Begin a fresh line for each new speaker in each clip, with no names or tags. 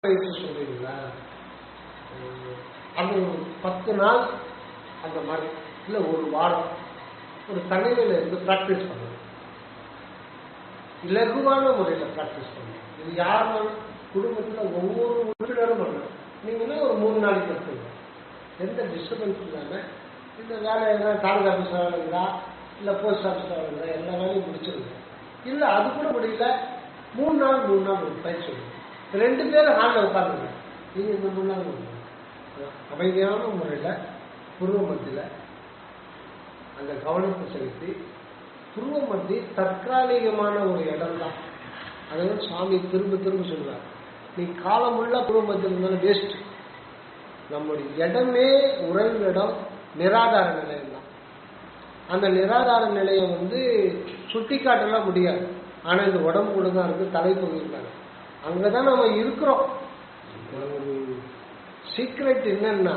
சொல்றீங்களா? அது 10 நாள் அந்த மாதிரி இல்லை, ஒரு வாரம் ஒரு தனிமையில் இருந்து ப்ராக்டிஸ் பண்ணணும். இலகுவான முறையில் ப்ராக்டிஸ் பண்ணணும். இது யாரும் குடும்பத்தில் ஒவ்வொரு உறுப்பினரும் பண்ணணும். நீங்கன்னா ஒரு 3 நாளைக்கு எடுத்துங்க, எந்த டிஸ்டர்பன்ஸ் இல்லாமல். இந்த வேலை எதனா தாலுகா ஆஃபீஸ் வேலைங்களா இல்லை போஸ்ட் ஆஃபீஸ் வேலைங்களா எல்லா வேலையும் முடிச்சிருங்க. இல்லை அது கூட முடியல, 3 நாள் ஒரு பயிற்சி சொல்லுங்க. 2 பேரும் ஹாலில் உட்காந்துங்க. நீங்கள் இந்த 3 நாள் அமைதியான முறையில் புருவ மத்தியில் அந்த கவனத்தை செலுத்தி, புருவ மத்தி தற்காலிகமான ஒரு இடம் தான். அதை வந்து சுவாமி திரும்ப சொல்லுவார், நீ காலமுள்ள புருவ மத்தியில் இருந்தாலும் வேஸ்ட். நம்முடைய இடமே உறைவு இடம் நிராதார நிலையம் தான். அந்த நிராதார நிலையம் வந்து சுட்டி காட்டலாம் முடியாது. ஆனால் இந்த உடம்பு கூட தான் இருக்குது, தலைப்பகுதியில் தான். அங்கே தான் நம்ம இருக்கிறோம். சீக்ரெட் என்னன்னா,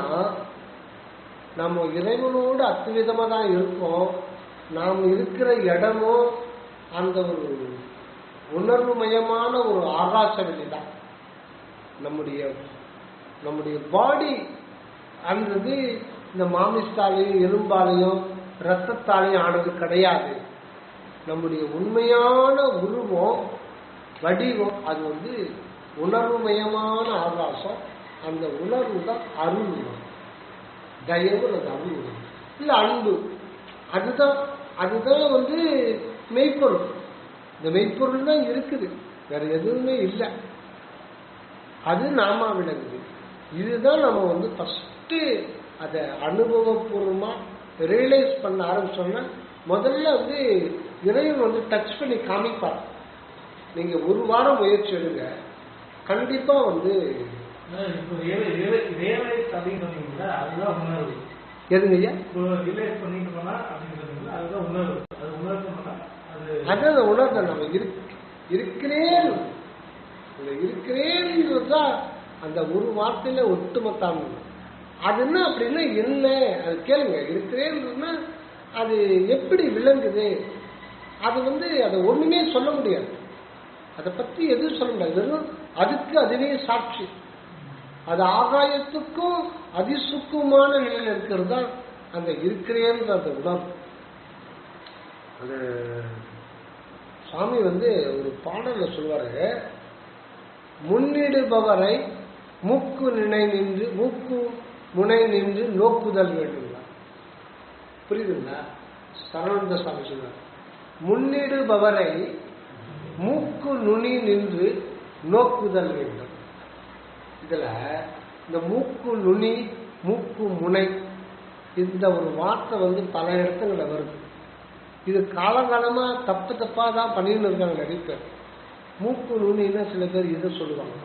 நம்ம இறைவனோடு அத்துவிதமாக தான் இருக்கோம். நாம் இருக்கிற இடமும் அந்த ஒரு உணர்வு மயமான ஒரு ஆகாச வெளி தான். நம்முடைய பாடி அன்றது இந்த மாமிஸ்தாலையும் எலும்பாலையும் ரத்தத்தாலையும் ஆனது கிடையாது. நம்முடைய உண்மையான உருவம் வடிவம் அது வந்து உணர்வு மயமான ஆகாசம். அந்த உணர்வு தான் அருள், தயவு, அது அருள் இல்லை அன்பு. அதுதான் வந்து மெய்ப்பொருள். இந்த மெய்ப்பொருள் தான் இருக்குது, வேற எதுவுமே இல்லை. அது நாம விளங்குது. இதுதான் நம்ம வந்து ஃபஸ்ட்டு அதை அனுபவபூர்வமா ரியலைஸ் பண்ண ஆரம்பிச்சோம்னா, முதல்ல வந்து இறைவன் வந்து டச் பண்ணி காமிப்பார். நீங்க 1 வாரம் முயற்சி எடுங்க, கண்டிப்பா வந்து எதுங்கய்யா அதான் உணர்ந்த நம்ம இருக்கிறேன் அந்த ஒரு வார்த்தையில ஒட்டுமொத்தம். அது என்ன அப்படின்னா என்ன, அது கேளுங்க. இருக்கிறேன்னா அது எப்படி விளங்குது? அது வந்து அதை ஒண்ணுமே சொல்ல முடியாது, அதை பத்தி எதுவும் சொல்ல முடியாது. வெறும் அதுக்கு அதுவே சாட்சி. அது ஆகாயத்துக்கும் அதிசுக்குமான நிலையில் இருக்கிறது தான் அந்த இருக்கிறேன்ற அந்த உணர்வு. அது சுவாமி வந்து ஒரு பாடல்ல சொல்வாரு, முன்னிடுபவரை மூக்கு முனை நின்று நோக்குதல் வேண்டும். புரியுதுங்களா? சரவணந்த சுவாமி சொல்வார், முன்னிடுபவரை மூக்கு நுனி நின்று நோக்குதல் வேண்டும். இதுல இந்த மூக்கு நுனி மூக்கு முனை இந்த ஒரு வார்த்தை வந்து பல இடத்துல வருது. இது காலங்காலமா தப்பா தான் பண்ணின்னு இருக்காங்க நிறைய பேர். மூக்கு நுனின்னா சில பேர் இதை சொல்லுவாங்க,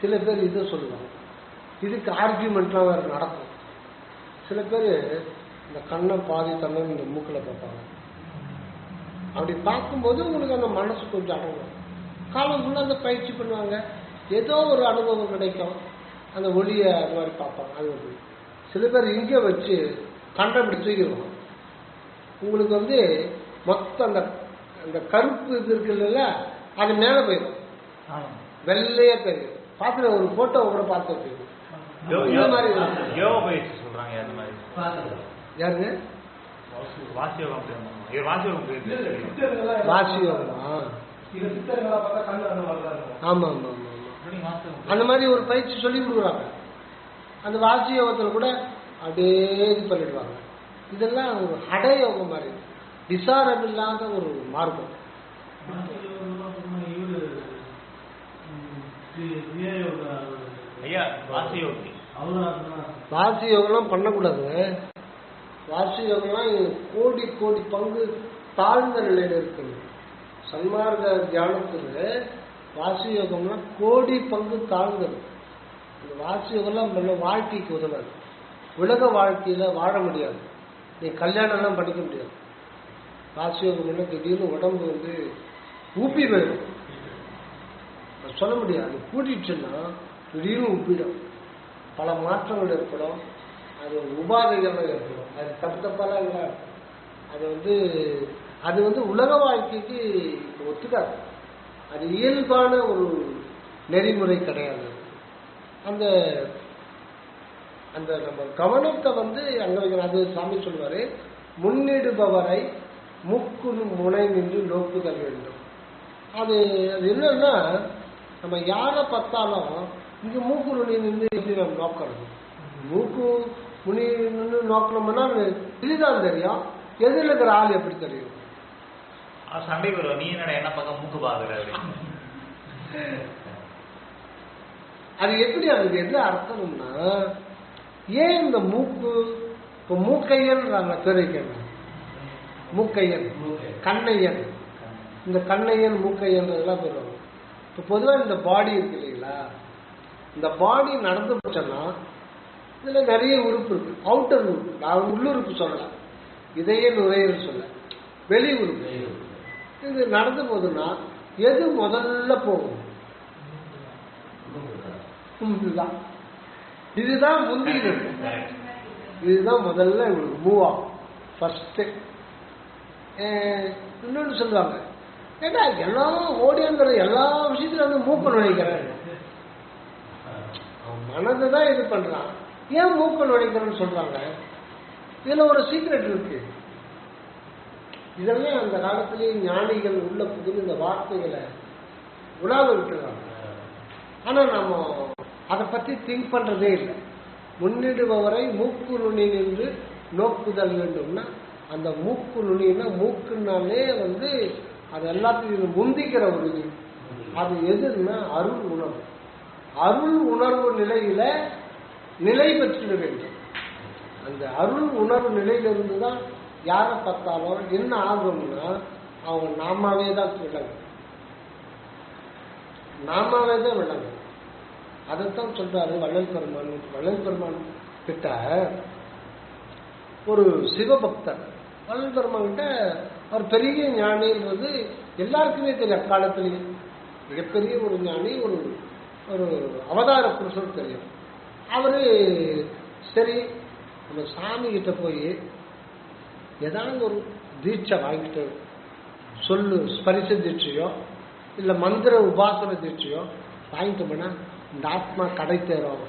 சில பேர் இதை சொல்லுவாங்க. இதுக்கு ஆர்கியூமெண்ட்லாம் வேறு நடக்கும். சில பேர் இந்த கண்ணை பாதி தன்னை இந்த மூக்கில் பார்ப்பாங்க. அப்படி பார்க்கும்போது உங்களுக்கு அந்த மனசு கொஞ்சம் அடங்கும். காலம் ஃபுல்லாக அந்த பயிற்சி பண்ணுவாங்க, ஏதோ ஒரு அனுபவம் கிடைக்கும். அந்த ஒளியை அது மாதிரி பார்ப்பாங்க. அது வந்து சில பேர் இங்கே வச்சு கண்டபடி தூக்கிடுவாங்க. உங்களுக்கு வந்து மொத்தம் அந்த கருப்பு இது இருக்குல்ல, அது மேலே போயிடும், வெள்ளையே தெரியும். பார்த்துட்டு ஒரு போட்டோ கூட பார்த்து வச்சுக்கணும். இந்த மாதிரி யாருங்க ஆமா ஆமா ஆமா, அந்த மாதிரி ஒரு பயிற்சி சொல்லி கொடுக்குறாங்க. அந்த வாசி யோகத்தில் கூட அப்படியே இது பண்ணிடுவாங்க. இதெல்லாம் ஒரு ஹடயோகம் மாதிரி, விசாரம் இல்லாத ஒரு மார்க்கம். வாசி யோகம்லாம் பண்ணக்கூடாதுங்க. வாசி யோகம்லாம் கோடி பங்கு தாழ்ந்த நிலையில இருக்குது. சன்மார்க்க தியானத்துல வாசி யோகம்லாம் கோடி பங்கு தாழ்ந்தது. இந்த வாசி யோகம்லாம் நல்ல வாழ்க்கைக்கு உதவாது. உலக வாழ்க்கையில வாழ முடியாது, நீ கல்யாணம்லாம் படிக்க முடியாது. வாசி யோகம் திடீர்னு உடம்பு வந்து ஊப்பி போயிடும், சொல்ல முடியாது. கூட்டிடுச்சுன்னா திடீர்னு உப்பிடும், பல மாற்றங்கள் ஏற்படும், அது உபாதைகள்லாம் ஏற்படும். அது தப்பாலாம் இல்லை. அது வந்து உலக வாழ்க்கைக்கு ஒத்துக்காது. அது இயல்பான ஒரு நெறிமுறை கிடையாது. அந்த அந்த நம்ம கவனத்தை அங்க வைக்கணும். அது சாமி சொல்லுவாரு, முன்னிடுபவரை முக்கு முனை நின்று நோக்குதல் வேண்டும். அது என்னன்னா, நம்ம யாரை பார்த்தாலும் இங்க மூக்கு நுனி நின்று எப்படி நம்ம நோக்கிறது? மூக்கு முனி நின்று நோக்கணும்னா இதுதான் தெரியும், எதிரில் இருக்கிற ஆள் எப்படி தெரியும்?
சண்டை வரும், நீ என்னடா என்ன பக்கம் மூக்கு பாக்குற?
அது எப்படி, அதுக்கு என்ன அர்த்தம்னா, ஏன் இந்த மூக்கு இப்போ மூக்கையன்றாங்க பேர் வைக்கணும். மூக்கையன், கண்ணையன், இந்த கண்ணையன் மூக்கையன்றதெல்லாம் பேர். இப்போ பொதுவாக இந்த பாடி இருக்கு இல்லைங்களா, இந்த பாடி நடந்து போச்சோன்னா இதுல நிறைய உறுப்பு இருக்கு. அவுட்டர் உறுப்பு, நான் உள்ளுறுப்பு சொல்லலாம், இதையே நுரையீரல் சொல்ல, வெளி உறுப்பு. இது நடந்து போகுதுன்னா எது முதல்ல போகும்? இதுதான், இதுதான் முந்தி இருக்கு, இதுதான் முதல்ல இவங்களுக்கு மூவ் ஆகும் ஃபர்ஸ்ட். இன்னொன்று சொல்லுவாங்க, ஏன்னா எல்லாம் ஓடியாங்கிற எல்லா விஷயத்துல மூக்க நுழைக்கிறேன், மனது தான் இது பண்றான், ஏன் மூக்க நுழைக்கிறேன்னு சொல்றாங்க. இதுல ஒரு சீக்ரெட் இருக்கு. இதெல்லாம் அந்த காலத்திலேயே ஞானிகள் உள்ள புகுந்து இந்த வார்த்தைகளை உலாவ விட்டுறாங்க. ஆனா நம்ம அதை பத்தி திங்க் பண்றதே இல்லை. முன்னிடுபவரை மூக்கு நுனி நின்று நோக்குதல் வேண்டும்னா, அந்த மூக்கு நுனின்னா மூக்குனாலே அது எல்லாத்தையும் முந்திக்கிற ஒரு இது. அது எதுன்னா அருள் உணர்வு. அருள் உணர்வு நிலையில நிலை பெற்று வேண்டும். அந்த அருள் உணர்வு நிலையிலிருந்து தான் யாரை பார்த்தாலும் என்ன ஆகும்னா, அவங்க நாமாவே தான் விளங்கும், நாமாவே தான் விளங்கும். அதைத்தான் சொல்றாரு வள்ளல் பெருமான். வள்ளல் பெருமான் கிட்ட ஒரு சிவபக்தர், வள்ளல் பெருமான் கிட்ட அவர் பெரிய ஞானின்றது எல்லாருக்குமே தெரியும். அக்காலத்திலேயே மிகப்பெரிய ஒரு ஞானி, ஒரு ஒரு அவதார புருஷன் தெரியும். அவரு சரி நம்ம சாமி கிட்ட போய் ஏதாவது ஒரு தீட்சை வாங்கிட்டு, சொல்லு ஸ்பரிச தீட்சையோ இல்லை மந்திர உபாசன தீட்சையோ வாங்கிட்டோம்னா இந்த ஆத்மா கடை தேரும்.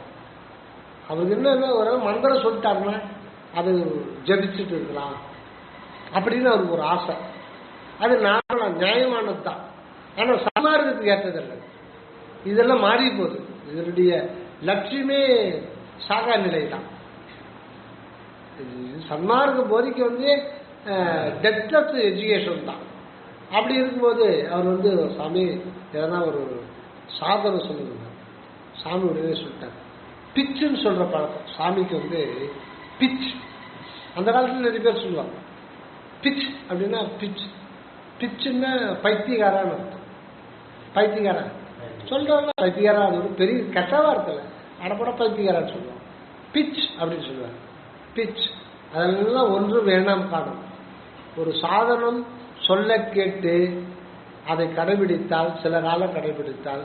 அவருக்கு என்ன ஒரு மந்திரம் சொல்லிட்டாருன்னா அது ஜபிச்சுட்டு இருக்கலாம் அப்படின்னு அவருக்கு ஒரு ஆசை. அது நியாயமானது தான். ஆனால் சன்மார்க்கத்துக்கு ஏற்றதில்லை. இதெல்லாம் மாறி போகுது. இதனுடைய லட்சியமே சாகா நிலை தான். சன்மார்க்க போதிக்கு டெப்த் எஜுகேஷன் தான். அப்படி இருக்கும்போது அவர் சாமி எதனா ஒரு சாதனை சொல்லுங்க. சாமி உடனே சொல்லிட்டார். பிச்சுன்னு சொல்ற பழக்கம் சாமிக்கு பிச். அந்த காலத்தில் நிறைய பேர் சொல்லுவாங்க பிச் அப்படின்னா பிச். பிச்சுன்னா பைத்தியகாரான்னு அர்த்தம். பைத்தியகாரன் சொல்றாங்க, பைத்தியகாரா அது ஒரு பெரிய கெட்ட வார்த்தை, அடப்பட பைத்தியகாரான்னு சொல்லுவாங்க. பிச் அப்படின்னு சொல்லுவாங்க. பிச் அதெல்லாம் ஒன்று வேணாம் காணும். ஒரு சாதனம் சொல்ல கேட்டு அதை கடைபிடித்தால், சில காலம் கடைபிடித்தால்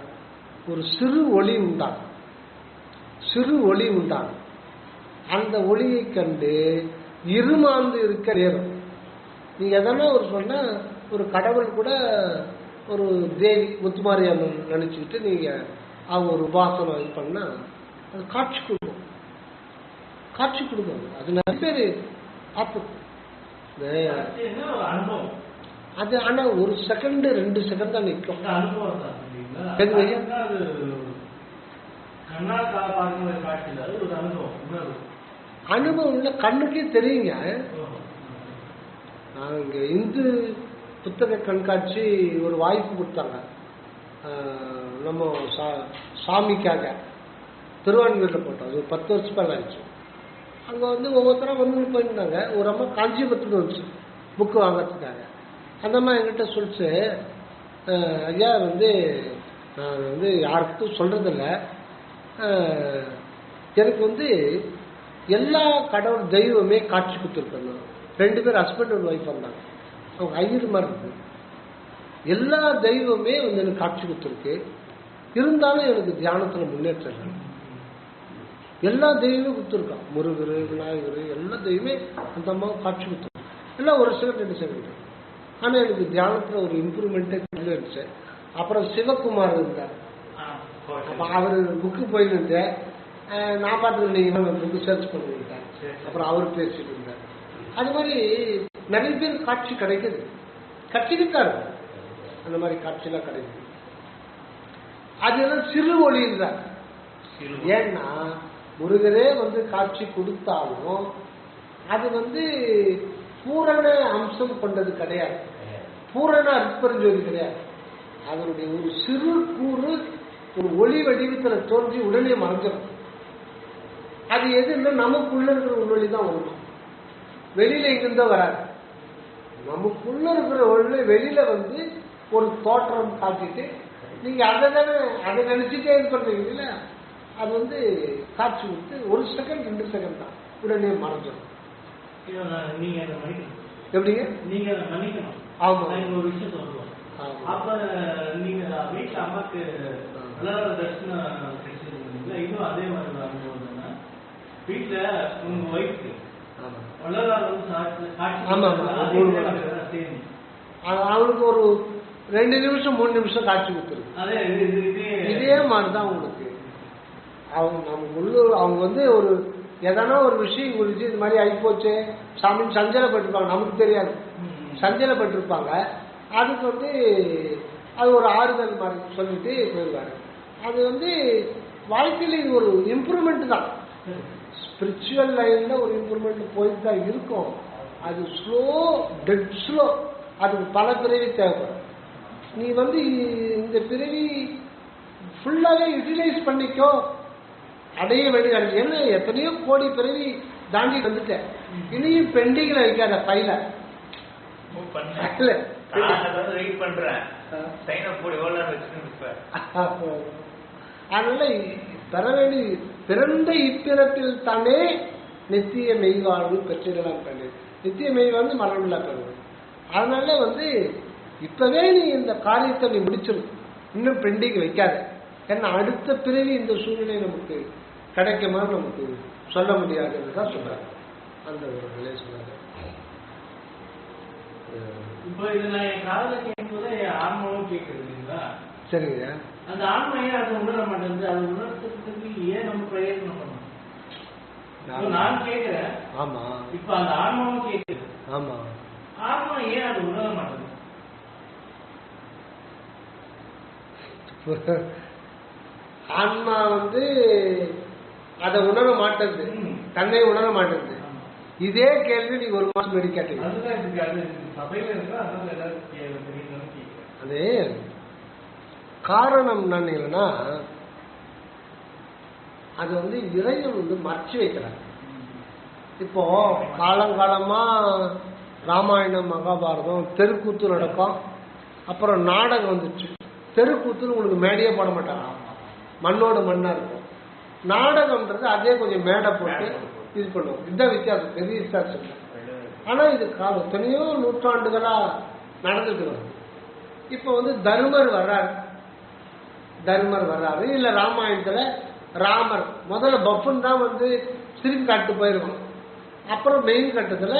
ஒரு சிறு ஒளி உண்டாகும். சிறு ஒளி உண்டாகும். அந்த ஒளியை கண்டு இருமாந்து இருக்க நேரும். நீங்க எதனா ஒரு சொன்னா, ஒரு கடவுள் கூட ஒரு தேவி முத்துமாரியம்மன் நினைச்சுக்கிட்டு நீங்க அவங்க ஒரு உபாசனம் இது பண்ணா அது காட்சி கொடுக்கும். காட்சி கொடுக்கும். அது நிறைய பேர்
அனுபவம்.
அது ஆனா ஒரு செகண்ட் 2 செகண்ட் தான் நிற்கும். அனுபவம் இல்லை, கண்ணுக்கே தெரியுங்க. நான் இங்க இந்து புத்தக கண்காட்சி ஒரு வாய்ப்பு கொடுத்தாங்க நம்ம சாமிக்காக. திருவான்மூரில் போட்டோம். அது ஒரு 10 வருஷம் மேலே ஆயிடுச்சு. அங்கே ஒவ்வொருத்தரும் போயிருந்தாங்க. ஒரு அம்மா காஞ்சிபுரத்துக்கு வந்துச்சு புக்கு வாங்கிறதுக்காக. அந்த அம்மா என்கிட்ட சொல்லிச்சு, ஐயா நான் யாருக்கும் சொல்றதில்லை, எனக்கு எல்லா கடவுள் தெய்வமே காட்சி கொடுத்துருக்கேன். 2 பேர் ஹஸ்பண்ட் அண்ட் ஒய்ஃப் வந்தாங்க. அவங்க ஐயர் மாதிரி இருக்கு. எல்லா தெய்வமே எனக்கு காட்சி கொடுத்துருக்கு. இருந்தாலும் எனக்கு தியானத்தில் முன்னேற்றம் இல்லை. எல்லா தெய்வமும் கொடுத்துருக்கான். முருகர், விநாயகர், எல்லா தெய்வமே அந்த அம்மாவும் காட்சி கொடுத்துருக்காங்க. எல்லாம் 1 செகண்ட் 2 செகண்ட். ஆனால் எனக்கு தியானத்தில் ஒரு இம்ப்ரூவ்மெண்ட்டே இருந்துச்சு. அப்புறம் சிவகுமார் இருந்தார். அப்போ அவர் புக்கு போயிட்டு நான் பார்த்துட்டு நீங்கள் புக்கு சர்ச் பண்ணிக்கிட்டேன். அப்புறம் அவர் பேசிட்டு இருந்தார். அது மாதிரி நிறைய பேர் காட்சி கிடைக்குது, கட்சிக்கிட்டாரு அந்த மாதிரி காட்சியெல்லாம் கிடைக்குது. அது எல்லாம் சிறு ஒளின்றார். ஏன்னா முருகரே காட்சி கொடுத்தாலும் அது பூரண அம்சம் கொண்டது கிடையாது, பூரண அற்புதஞ்சோதி கிடையாது. அதனுடைய ஒரு சிறு கூறு ஒரு ஒளி வடிவத்தில் தோன்றி உடனே மறைஞ்சிடும். அது எதுன்னா நமக்குள்ள இருக்கிற ஒளி தான் வரும், வெளியில இங்கிருந்தோ வராது. நமக்குள்ள இருக்கிற ஒளி வெளியில ஒரு தோற்றம் காட்டிட்டு நீங்க அதை நினைச்சுட்டே இது பண்றீங்க. அது காட்சி கொடுத்து 1 செகண்ட் 2 செகண்ட் தான், உடனே மறைஞ்சிடும்.
நீங்க அதை மன்னிக்கணும்.
எப்படிங்க?
நீங்க அதை மன்னிக்கணும்.
ஆமா,
ஒரு விஷயம் சொல்லுவோம். அப்ப நீங்க வீட்டுல அம்மாக்கு தர்ஷனம் கிடைச்சிருந்தீங்களா? இன்னும் அதே மாதிரி அனுபவம்னா வீட்டுல உங்க ஒய்ஃபுக்கு அவளுக்கு ஒரு 2 நிமிஷம் 3 நிமிஷம் காட்சி கொடுத்துருக்கு. இதே மாதிரிதான் உங்களுக்கு அவங்க ஒரு எதனா ஒரு விஷயம் குறிச்சு இது மாதிரி ஆகிப்போச்சு சாமின்னு சஞ்சலப்பட்டிருப்பாங்க. நமக்கு தெரியாது, சஞ்சலப்பட்டிருப்பாங்க. அதுக்கு அது ஒரு ஆறுதல் மாதிரி சொல்லிட்டு போயிடுவாங்க. அது வாழ்க்கையில் இது ஒரு இம்ப்ரூவ்மெண்ட் தான். ஸ்பிரிச்சுவல் லைன்ல ஒரு இம்ப்ரூவ்மெண்ட் போயிட்டு தான் இருக்கும். அது ஸ்லோ, டெட் ஸ்லோ. அதுக்கு பல பிறவி தேவைப்படும். நீ இந்த பிறவி ஃபுல்லாவே யூட்டிலைஸ் பண்ணிக்கோ, அடைய வேண்டிய. என்ன எத்தனையோ கோடி பிறவி தாண்டி வந்துட்டேன், இனியும் பெண்டிங்ல வைக்காத பைல. அதனால பெற வேண்டி பிறந்த இப்பிறப்பில் தானே நித்திய மெய்வாழ்வு பெற்றிடலாம். கண்டு நித்திய மெய்வாழ்வு மரணமில்லா பெறுவது. அதனால இப்பவே நீ இந்த காரியத்தை நீ முடிச்சிடும், இன்னும் பெண்டிங் வைக்காத. ஏன்னா அடுத்த பிறவி இந்த சூழ்நிலை நமக்கு கிடைக்குமா நமக்கு சொல்ல முடியாதுன்னு தான் சொல்றாங்க. அந்த ஒரு நிலையை சொல்றாங்க. இப்போ இது நான் என் காதல கேட்கும்போது ஆன்மாவும் கேட்குது இல்லைங்களா?
சரிங்க.
அந்த ஆன்மா ஏன் அதை உணர மாட்டேங்குது? அதை உணர்றதுக்கு ஏன் நம்ம பிரயத்னம் பண்ணணும்? நான் கேட்கிறேன்.
ஆமா.
இப்ப அந்த ஆன்மாவும் கேட்குது.
ஆமா.
ஆன்மா ஏன் அதை உணர மாட்டேங்குது?
ஆன்மா அதை உணர மாட்டேங்குது, தன்னை உணர மாட்டேங்குது. இதே கேள்வி நீங்க 1 மாசம் முன்னாடி கேட்டீங்க. அது காரணம் என்னன்னா அது இறைவன் மறைச்சு வைக்கிறாங்க. இப்போ காலங்காலமா ராமாயணம் மகாபாரதம் தெருக்கூத்து நடக்கும். அப்புறம் நாடகம் வந்துச்சு. தெருக்கூத்துன்னு உங்களுக்கு மேடையே போட மாட்டாங்க, மண்ணோட மண்ணா இருக்கும். நாடகம்ன்றது அதே கொஞ்சம் மேடை போட்டு இது பண்ணுவோம். இதுதான் வித்தியாசம், பெரிய வித்தியாசம் இல்லை. ஆனா இது எத்தனையோ நூற்றாண்டுகளா நடந்துட்டு வருது. இப்ப தர்மர் வர்றாரு இல்ல ராமாயணத்துல ராமர் முதல்ல பஃபன் தான் திருப்பி காட்டு போயிருக்கணும். அப்புறம் மெயின் கட்டத்துல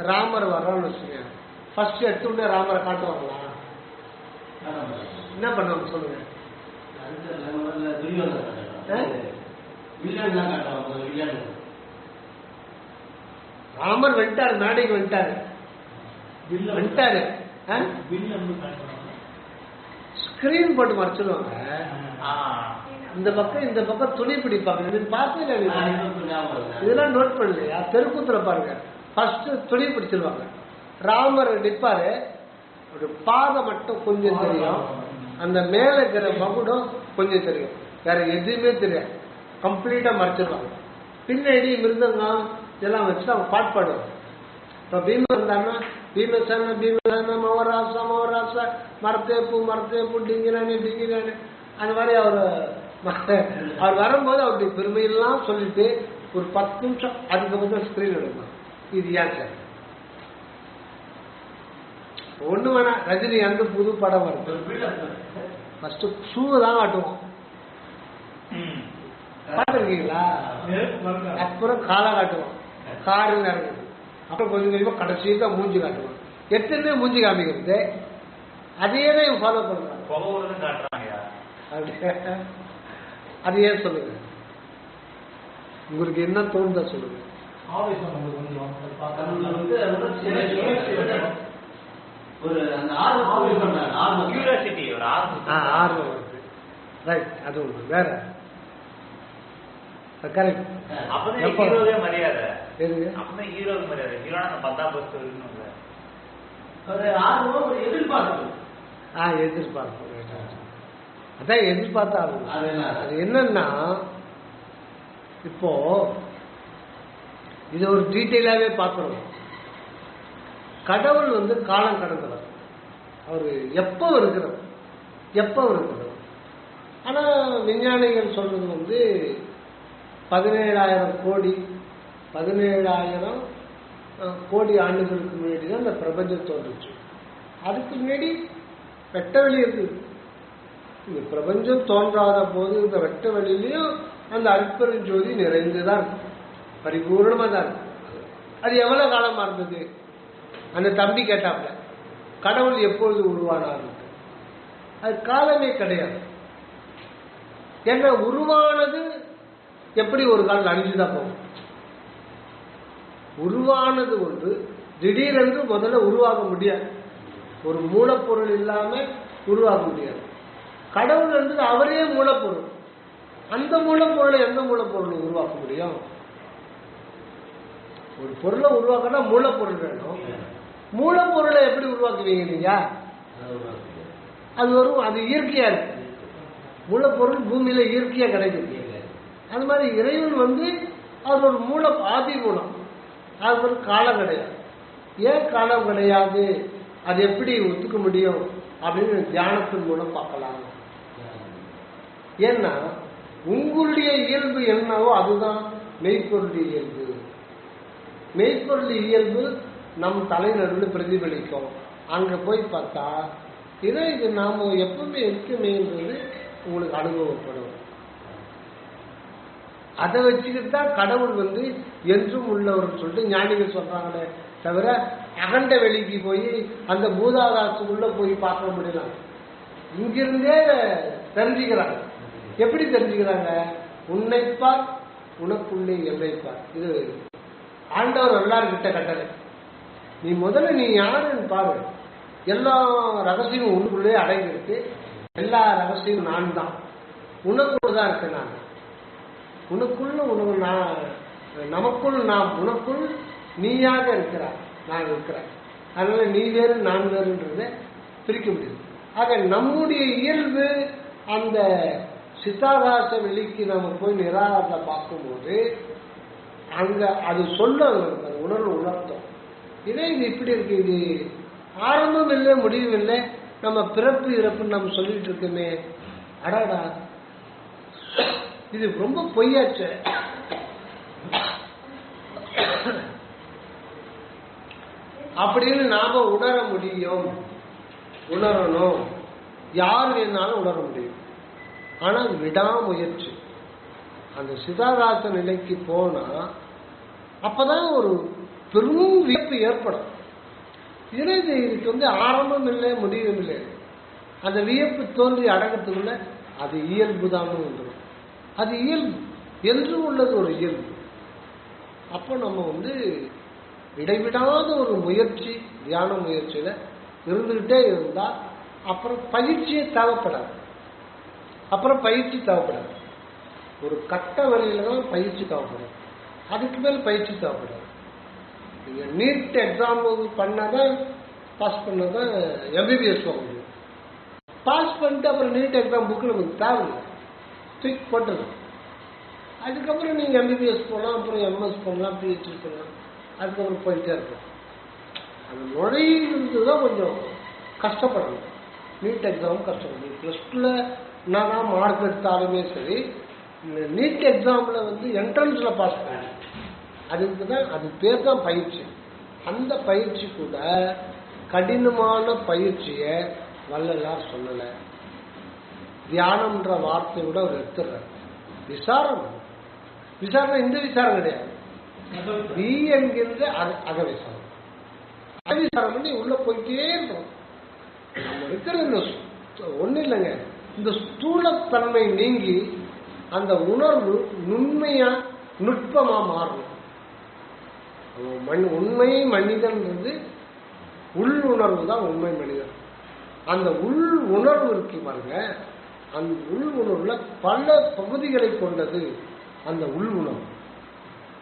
ராமர் வர்றான்னு வச்சுங்க. ஃபர்ஸ்ட் எடுத்துட்டே ராமரை காட்டுவாங்களா? என்ன பண்ணுவாங்க சொல்லுங்க. ராமர் வந்துட்டாரு, மேடைக்கு வந்துட்டாரு. ஸ்கிரீன் போட்டு மறைச்சிடுவாங்க. இந்த பக்கம் துணி பிடிப்பாங்க. இது பார்த்தே இதெல்லாம் நோட் பண்ணலையா? தெருக்கூத்துல பாருங்க, ஃபர்ஸ்ட் துணி பிடிச்சிருவாங்க. ராமர் நிற்பாரு, ஒரு பாதம் மட்டும் கொஞ்சம் தெரியும், அந்த மேல இருக்கிற மகுடம் கொஞ்சம் தெரியும், வேற எதுவுமே தெரியாது. கம்ப்ளீட்டா மறைச்சிருவாங்க. பின்னாடி மிருதங்கம் இதெல்லாம் வச்சு அவங்க பாட்டு பாடுவாங்க. இப்ப பீமன் இருந்தாங்கன்னா பீமசேன பீமசேன மவராச மவராச மரத்தேப்பு டிங்கிறானே அந்த மாதிரி அவர் வரும்போது அவருடைய பெருமையெல்லாம் சொல்லிட்டு ஒரு 10 நிமிஷம் அதுக்கப்புறம் ஸ்கிரீன் எடுக்கணும். இது ஏன் சார்? ஒண்ணு வேணா, ரஜினி புது படம் வருது, ஃபர்ஸ்ட் ஷூவை தான் காட்டுவோம். பாத்துருக்கீங்களா? அப்புறம் காலை காட்டுவோம், காரு இறங்குது. அப்புறம் கொஞ்சம் கொஞ்சமா கடைசியில் தான் மூஞ்சி காட்டுவோம். எத்தனை மூஞ்சி காமிக்கிறது, அதையே தான் ஃபாலோ பண்றாங்க.
அப்படியே அது ஏன் சொல்லுங்க, உங்களுக்கு என்ன தோணுதா சொல்லுங்க.
ஆவேசம் உங்களுக்கு கொஞ்சம் அது பார்த்தா
ஒரு அந்த ஆர்வம்
கியூரியாசிட்டி, ஒரு ஆர்வம்.
ஆர்வம் வருது. ரைட், அது ஒன்று. வேற கரெக்ட்.
அப்பதான் ஹீரோவே மரியாதை.
எதுங்க?
அப்பதான் ஹீரோவுக்கு மரியாதை. ஹீரோனா அந்த 10ஆம் பஸ்ட் இருக்கணும்ல.
ஒரு ஆர்வம், ஒரு எதிர்பார்ப்பு.
எதிர்பார்ப்பு. அதான் எதிர்பார்த்தா அது என்னன்னா, இப்போ இது ஒரு டீட்டெயிலாவே பார்க்கணும். கடவுள் வந்து காலம் கடந்தவர், அவர் எப்போ இருக்கிறவர். ஆனா விஞ்ஞானிகள் சொல்றது வந்து 17,000 கோடி ஆண்டுகளுக்கு முன்னாடி தான் இந்த பிரபஞ்சம் தோன்றுச்சு. அதுக்கு முன்னாடி வெட்ட வெளி இருக்குது. இந்த பிரபஞ்சம் தோன்றாத போது இந்த வெட்ட வெளியிலையும் அந்த அற்பெருஞ்சோதி நிறைந்துதான் இருக்கு, பரிபூர்ணமா தான் இருக்கு. அது எவ்வளவு காலமா இருந்தது? அந்த தம்பி கேட்டாப்ல கடவுள் எப்பொழுது உருவானார்? அது காலமே கிடையாது. ஏன்னா உருவானது எப்படி ஒரு காலம் அழிஞ்சுதான் போகும். உருவானது ஒன்று திடீரென்று முதல்ல உருவாக முடியாது. ஒரு மூலப்பொருள் இல்லாம உருவாக முடியாது. கடவுள் என்பது அவரே மூலப்பொருள். அந்த மூலப்பொருளை எந்த மூலப்பொருளை உருவாக்க முடியும்? ஒரு பொருளை உருவாக்கனா மூலப்பொருள் வேணும். மூலப்பொருளை எப்படி உருவாக்குவீங்க நீங்க? அது வரும், அது இயற்கையா இருக்கு. மூலப்பொருள் பூமியில இயற்கையா கிடைக்குது. அது மாதிரி இறைவன் வந்து அது ஒரு ஆதி மூலம். அது ஒரு காலம் கிடையாது. ஏன் காலம் கிடையாது, அது எப்படி ஒத்துக்க முடியும் அப்படின்னு தியானத்தின் மூலம் பார்க்கலாம். ஏன்னா உங்களுடைய இயல்பு என்னவோ அதுதான் மெய்ப்பொருளுடைய இயல்பு. மெய்ப்பொருள் இயல்பு நம் தலைநடுவில் பிரதிபலிக்கும். அங்க போய் பார்த்தா இது நாம எப்பவுமே இருக்குமேன்றது உங்களுக்கு அனுபவப்படும். அதை வச்சுக்கிட்டு தான் கடவுள் வந்து என்றும் உள்ளவர் சொல்லிட்டு ஞானிகள் சொல்றாங்களே தவிர அகண்ட வெளிக்கு போய் அந்த பூதாகாசத்துக்குள்ள போய் பார்க்க முடியல. இங்கிருந்தே தெரிஞ்சுக்கிறாங்க. எப்படி தெரிஞ்சுக்கிறாங்க? உன்னைப்பார் உனக்குள்ளே எல்லைப்பார். இது ஆண்டவர் எல்லார்கிட்ட கட்டளை. நீ முதல்ல நீ யாருன்னு பாரு. எல்லா ரகசியமும் உனக்குள்ளே அடங்கிருக்கு. எல்லா ரகசியமும் நான் தான். உனக்குள்ளதான் இருக்கேன் நான். உனக்குள்ள உனக்கு நான், நமக்குள் நாம், உனக்குள் நீயாக இருக்கிறார், நான் இருக்கிறேன். அதனால நீ வேறு நான் வேறுன்றத பிரிக்க முடியும். ஆக நம்முடைய இயல்பு அந்த சித்தாகாச வெளிக்கு நம்ம போய் நிராகாரத்தை பார்க்கும்போது அங்க அது சொல்ல உணர்வு உணர்த்தோம். இதே இது இப்படி இருக்கு, இது ஆரம்பம் இல்லை முடிவும் இல்லை, நம்ம பிறப்பு இறப்புன்னு நம்ம சொல்லிட்டு இருக்கோமே, அடாடா இது ரொம்ப பொய்யாச்சு. அப்படின்னு நாம உணர முடியும், உணரணும். யார் வேணாலும் உணர முடியும். ஆனா விடாமுயற்சி. அந்த சிதாகாச நிலைக்கு போனா அப்பதான் ஒரு பெரும் வியப்பு ஏற்படும். இதுக்கு வந்து ஆரம்பம் இல்லை முடிவும் இல்லை. அந்த வியப்பு தோன்றி அடக்கத்துக்குள்ள அது இயல்பு தான் வந்துடும். அது இயல்பு என்று உள்ளது ஒரு இயல்பு. அப்போ நம்ம வந்து இடைவிடாத ஒரு முயற்சி, தியான முயற்சியில இருந்துகிட்டே இருந்தா அப்புறம் பயிற்சியே தேவைப்படாது. ஒரு கட்ட வரையில தான் பயிற்சி தேவைப்படும். அதுக்கு மேல் பயிற்சி தேவைப்படாது. நீங்க நீட் எக்ஸாம் பண்ணாதான் பாஸ் பண்ணாதான் எம்பிபிஎஸ் போக முடியும். பாஸ் பண்ணிட்டு அப்புறம் நீட் எக்ஸாம் புக்கு நமக்கு தேவையில்லை, தூக்கி போட்டுருங்க. அதுக்கப்புறம் நீங்க எம்பிபிஎஸ் போகலாம், அப்புறம் எம்எஸ் பண்ணலாம், பிஹெச்டி பண்ணலாம், அதுக்கப்புறம் போயிட்டே இருக்கலாம். அந்த நுழையிறது தான் கொஞ்சம் கஷ்டப்படணும். நீட் எக்ஸாம் கஷ்டப்படணும். +2ல நான் மார்க் எடுத்தாலுமே சரி, நீட் எக்ஸாம்ல வந்து என்ட்ரன்ஸ்ல பாஸ் பண்ணணும். அதுக்கு தான் அது பேர் தான் பயிற்சி. அந்த பயிற்சி கூட கடினமான பயிற்சியை வள்ளலார் சொல்லல. தியானம்ன்ற வார்த்தை கூட அவர் எடுத்துடுறார். விசாரணை இந்த விசாரம் கிடையாது. நீ என்கின்ற அக விசாரம். அகவிசாரம் பண்ணி உள்ள போயிட்டே இருக்கணும். நம்ம இருக்கிறது ஒண்ணு இல்லைங்க, இந்த ஸ்தூலத்தன்மை நீங்கி அந்த உணர்வு நுண்மையா நுட்பமா மாறணும். உண்மை மனிதன்றது உள் உணர்வு தான் உண்மை மனிதன். அந்த உள் உணர்வு இருக்கு பாருங்க, அந்த உள் உணர்வுல பல பகுதிகளை கொண்டது அந்த உள் உணர்வு.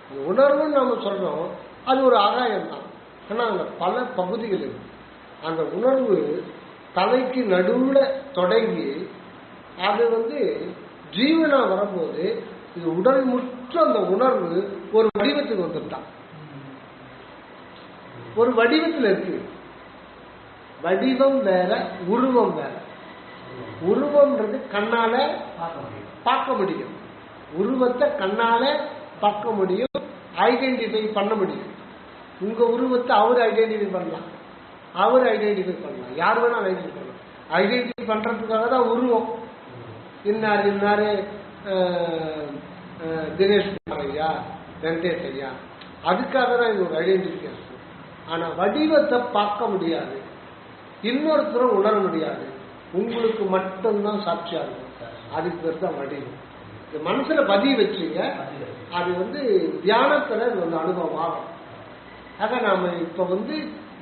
அந்த உணர்வுன்னு நம்ம சொல்றோம், அது ஒரு ஆகாயம் தான். ஆனால் அந்த பல பகுதிகள் இருக்கு. அந்த உணர்வு தலைக்கு நடுவுல தொடங்கி அது ஜீவனா வரும்போது இது உடல் முற்று அந்த உணர்வு ஒரு வடிவத்துக்கு வந்துட்டான். ஒரு வடிவத்தில் இருக்கு. வடிவம் வேற, உருவம் வேற. உருவம்ன்றது கண்ணால பார்க்க முடியும், உருவத்தை கண்ணால பார்க்க முடியும், ஐடென்டிஃபை பண்ண முடியும். உங்க உருவத்தை அவர் ஐடென்டிஃபை பண்ணலாம், அவர் ஐடென்டிஃபை பண்ணலாம், யார் வேணாலும் ஐடென்டிஃபை பண்ணலாம். ஐடென்டிஃபை பண்றதுக்காக தான் உருவம். இன்னாரு இன்னாரு தினேஷ் குமார் ஐயா, வெங்கடேஷ் ஐயா, அதுக்காக தான் இது ஒரு ஐடென்டிஃபிகேஷன். ஆனா வடிவத்தை பார்க்க முடியாது, இன்னொருத்தரும் உணர முடியாது, உங்களுக்கு மட்டும்தான் சாட்சியா இருக்கும். அதுக்கு பேர் தான் வடிவம். இந்த மனசுல பதிய வச்சுங்க, அது தியானத்துல இது அனுபவம் ஆகும். ஆக நாம இப்ப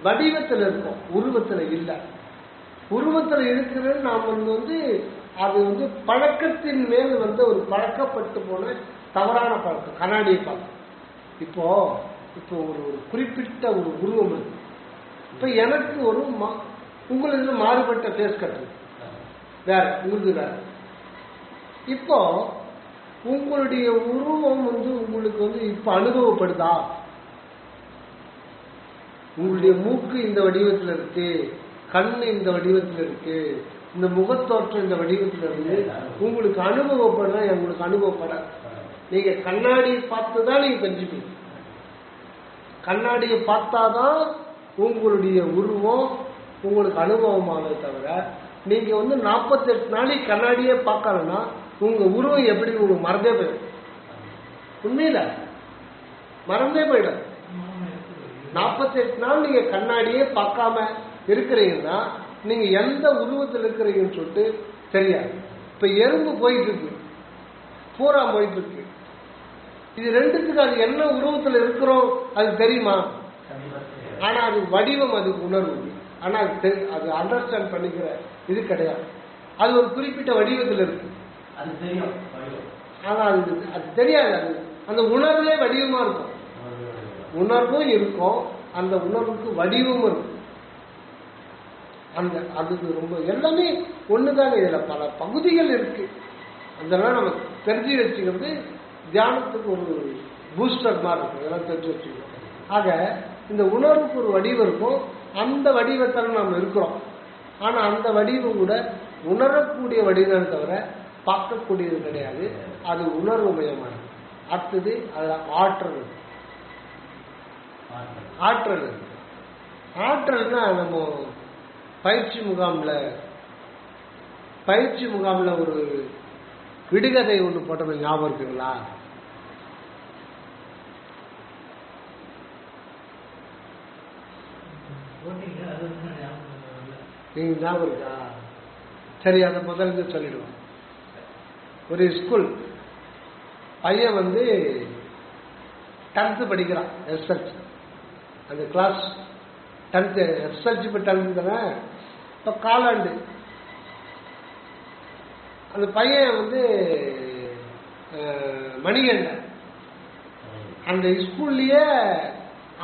வடிவத்தில் இருக்கோம், உருவத்துல இல்லை. உருவத்தில் இருக்கிறது நாம் அது பழக்கத்தின் மேல் ஒரு பழக்கப்பட்டு போன தவறான பழக்கம். கண்ணாடியை பார்த்து இப்போ ஒரு குறிப்பிட்ட ஒரு உருவம் இருக்கு. இப்ப எனக்கு ஒரு உங்களுக்கு மாறுபட்ட ஃபேஸ் கட் வேற, உங்களுக்கு வேற. இப்போ உங்களுடைய உருவம் உங்களுக்கு இப்ப அனுபவப்படுதா? உங்களுடைய மூக்கு இந்த வடிவத்தில் இருக்கு, கண்ணு இந்த வடிவத்தில் இருக்கு, இந்த முகத்தோற்றம் இந்த வடிவத்தில் இருக்கு. உங்களுக்கு அனுபவப்பட, உங்களுக்கு அனுபவப்பட. நீங்க கண்ணாடியை பார்த்துதான் நீங்க தெரிஞ்சுப்பீங்க. கண்ணாடியை பார்த்தாதான் உங்களுடைய உருவம் உங்களுக்கு அனுபவமானது தவிர, நீங்க 48 நாளைக்கு கண்ணாடியே பார்க்கலன்னா உங்க உருவம் எப்படி உங்களுக்கு மறந்தே போயிடும். உண்மையில மறந்தே போயிடும். 48 நாள் நீங்க கண்ணாடியே பார்க்காம இருக்கிறீங்கன்னா நீங்க எந்த உருவத்தில் இருக்கிறீங்கன்னு சொல்லிட்டு தெரியாது. இப்ப எறும்பு போயிட்டு இருக்கு, பூரா போயிட்டு இருக்கு. இது ரெண்டுத்துக்கு அது என்ன உருவத்தில் இருக்கிறோம் அது தெரியுமா? ஆனா அது வடிவம், அதுக்கு உணர்வு. ஆனா அது அண்டர்ஸ்டாண்ட் பண்ணிக்கிற இது கிடையாது. அது ஒரு குறிப்பிட்ட வடிவத்தில் இருக்கு,
அது தெரியும்.
ஆனா அது தெரியாது. அது அந்த உணர்வே வடிவமா இருக்கும். உணர்வும் இருக்கும், அந்த உணர்வுக்கு வடிவமும் இருக்கும். அதுக்கு ரொம்ப எல்லாமே ஒண்ணுதாங்க. இதுல பல பகுதிகள் இருக்கு. அதெல்லாம் நம்ம தெரிஞ்சு வச்சுக்கிறது தியானத்துக்கு ஒரு பூஸ்டர் மாதிரி இருக்கும். இதெல்லாம் தெரிஞ்சு வச்சுக்கணும். ஆக இந்த உணர்வுக்கு ஒரு வடிவம் இருக்கும், அந்த வடிவத்தில் நாம் இருக்கிறோம். ஆனா அந்த வடிவம் கூட உணரக்கூடிய வடிவம் தவிர பார்க்கக்கூடியது கிடையாது. அது உணர்வு மயமானது. அடுத்தது அதுல ஆற்றல். ஆற்றல் ஆற்றல்னா நம்ம பயிற்சி முகாம்ல ஒரு விடுகதை ஒன்று போட்டது ஞாபகம் இருக்குங்களா? நீங்க ஞாபகம் இருக்கா? சரி, அதை முதல்ல சொல்லிடுவோம். ஒரு ஸ்கூல் பையன் 10th படிக்கிறான், எஸ்எல்சி. அந்த கிளாஸ் 10th எஸ்எல்சி. இப்போ 10th தானே, இப்போ காலாண்டு. அந்த பையன் மணிகண்டன். அந்த ஸ்கூல்லையே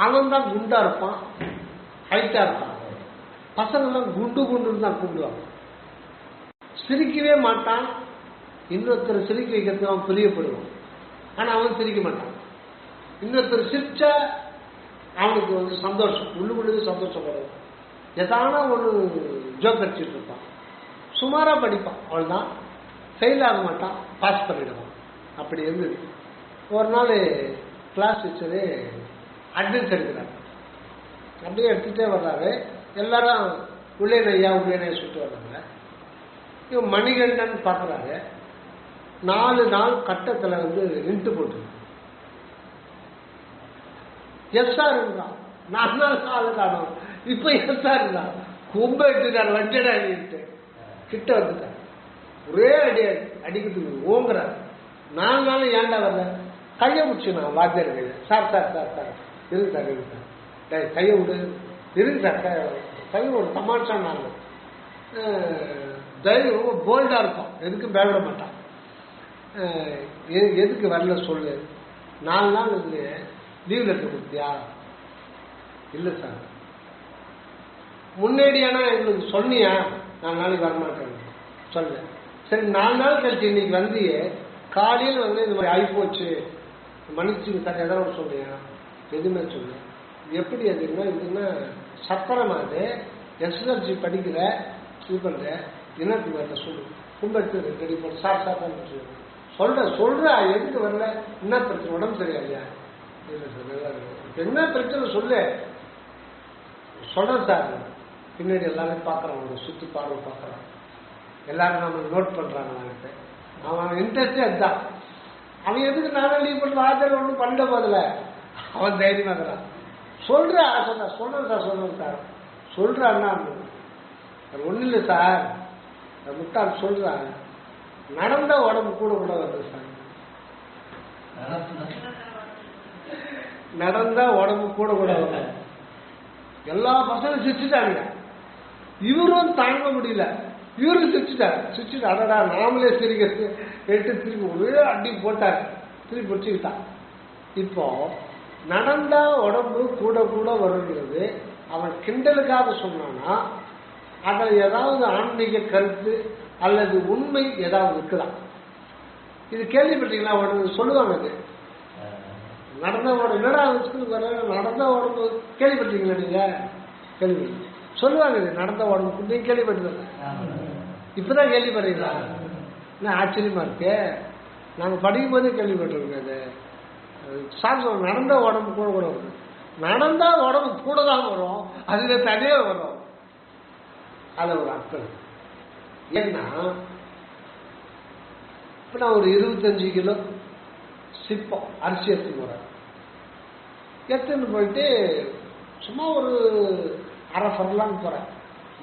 அவன் தான் குண்டா இருப்பான், ஹைட்டா இருப்பான். பசங்கள்லாம் குண்டு குண்டுன்னு தான் கூப்பிடுவாங்க. சிரிக்கவே மாட்டான். இன்னொருத்தர் சிரிக்க வைக்கிறதுக்கு அவன் பிரியப்படுவான், ஆனா அவன் சிரிக்க மாட்டான். இன்னொருத்தர் சிரிச்சா அவனுக்கு சந்தோஷம், உள்ளுக்குள்ளே சந்தோஷப்படுவான். எதான ஒரு ஜோக் அடிச்சுட்டு இருப்பான். சுமாரா படிப்பான், அவள்தான் ஃபெயில் ஆக மாட்டான், பாஸ் பண்ணிடுவான். அப்படி இருந்தது. ஒரு நாள் கிளாஸ் டீச்சரு அட்வன்ஸ் எடுக்கிறார். அப்படியே எடுத்துகிட்டே வர்றாரு. எல்லாரும் உள்ளே நையா சுட்டு வர்றாங்க. இவன் மணிகண்டன் பார்க்குறாரு. 4 நாள் கட்டத்தில் நின்று போட்டு எஸ்ஆர் இருந்தான். 4 நாள் ஆளு காணும். இப்ப எஸ்ஆர் இருந்தான். கும்ப எடுத்துட்டார், வஞ்சடாட்டு கிட்ட வந்துட்டார். ஒரே அடிக்கிறதுக்கு ஓங்குறாரு. 4 நாள் ஏன்டா வரல? கையை பிடிச்சி நான் வாத்தியார் கையை, சார் இருக்கு சார் கையை விடு, இருக்கு சார் கை ஒரு தமாஷான். நாங்கள் தைரியம் ரொம்ப போல்டாக இருக்கும், எதுக்கும் பயப்பட மாட்டான். எதுக்கு வரல சொல்லு, 4 நாள் வந்து லீவ் லெட்டர் கொடுத்தியா? இல்லை சார். முன்னாடியானா எங்களுக்கு சொன்னியா? 4 நாளைக்கு வரமாட்டேன் சொல்ல. சரி 4 நாள் கழிச்சு இன்னைக்கு வந்து காலையில் வந்து இந்த மாதிரி ஆகிப்போச்சு, மன்னிச்சுங்க சார் எதாவது சொல்லியா? எதுவுமே சொல்லு. எப்படி அதுன்னா இதுன்னா சத்திரமா, அது எஸ்எஸ்எல்சி படிக்கிற இது பண்ணுற என்னத்துக்கு வரல சொல்லு, கும்பெடுத்து ரெடி பண்ண சார் சொல்ற எதுக்கு வரல? என்ன பிரச்சனை? உடம்பு சரியா? இல்லை சார் நல்லா இருக்கு. என்ன பிரச்சனை சொல்லு. சொல்றேன் சார். பின்னாடி எல்லாரும் பார்க்குறான், ஒரு சுற்றி பார்வை பார்க்குறான், எல்லாரும் நம்ம நோட் பண்ணுறாங்க. அவன் இன்ட்ரெஸ்டே அதுதான். அவன் எதுக்கு நானும் லீவ் பண்ண ஆதரவு ஒன்றும் பண்ண போதில்ல, அவன் தைரியமாகறான். சொல்றேன் சார் சொல்றான்னா ஒன்றும் இல்லை சார், முட்டாள் சொல்றான், நடந்த உடம்பு கூட வருது சார். நடந்தா உடம்பு கூட வரும். எல்லா பசங்களும் சிரிச்சுட்டாங்க, இவரும் தாங்க முடியல, இவரும் சிரிச்சுட்டு அடடா நாமளே சிரிக்கிறது எட்டு திருப்பி ஒரே அடி போட்டார், திருப்பி பிடிச்சிக்கிட்டான். இப்போ நடந்தா உடம்பு கூட வருங்கிறது அவன் கிண்டலுக்காக சொன்னான்னா அதில் ஏதாவது ஆன்மீக கருத்து அல்லது உண்மை ஏதாவது இருக்குதான்? இது கேள்விப்பட்டீங்களா? உடம்பு சொல்லுவாங்க, அது நடந்த உடம்பு என்னடா ஸ்கூலுக்கு வர நடந்த உடம்பு கேள்விப்பட்டீங்களா? நீங்க கேள்விப்பட்டு சொல்லுவாங்க, இது நடந்த உடம்பு நீங்க கேள்விப்பட்டது இப்பதான் கேள்விப்படுறீங்களா? என்ன ஆச்சரியமா இருக்கு. நாங்க படிக்கும் போதே கேள்விப்பட்டிருக்கோம். அது சார் சொல்ல நடந்த உடம்பு கூட வரும். நடந்தா உடம்பு கூட தான் வரும், அதுல தனியே வரும். அது ஒரு அர்த்தம். ஏன்னா இப்ப நான் ஒரு 25 கிலோ சிப்பம் அரிசி எடுத்துன்னு போறேன். எடுத்துன்னு போயிட்டு சும்மா ஒரு அரை ஃபர்லாங் போறேன்.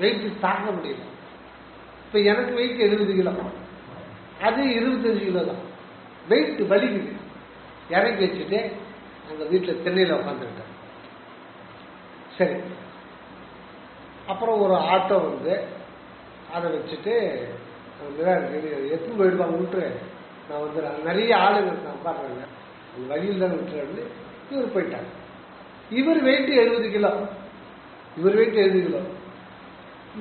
வெயிட் தாக்க முடியல. இப்ப எனக்கு வெயிட் 70 கிலோ, அது 25 கிலோ தான். வெயிட் வலிக்குது. இறக்கி வச்சுட்டு அந்த வீட்டில் தென்னையில் உட்காந்துக்கிட்டேன். சரி, அப்புறம் ஒரு ஆட்டோ வந்து அதை வச்சுட்டு எத்தனை போயிடுவாங்க விட்டுரு, நான் வந்து நிறைய ஆளுங்க நான் உட்காடுறேங்க, அந்த வழியில் தான் விட்டுறாரு. இவர் போயிட்டாங்க. இவர் வெயிட் 70 கிலோ, இவர் வெயிட் 70 கிலோ.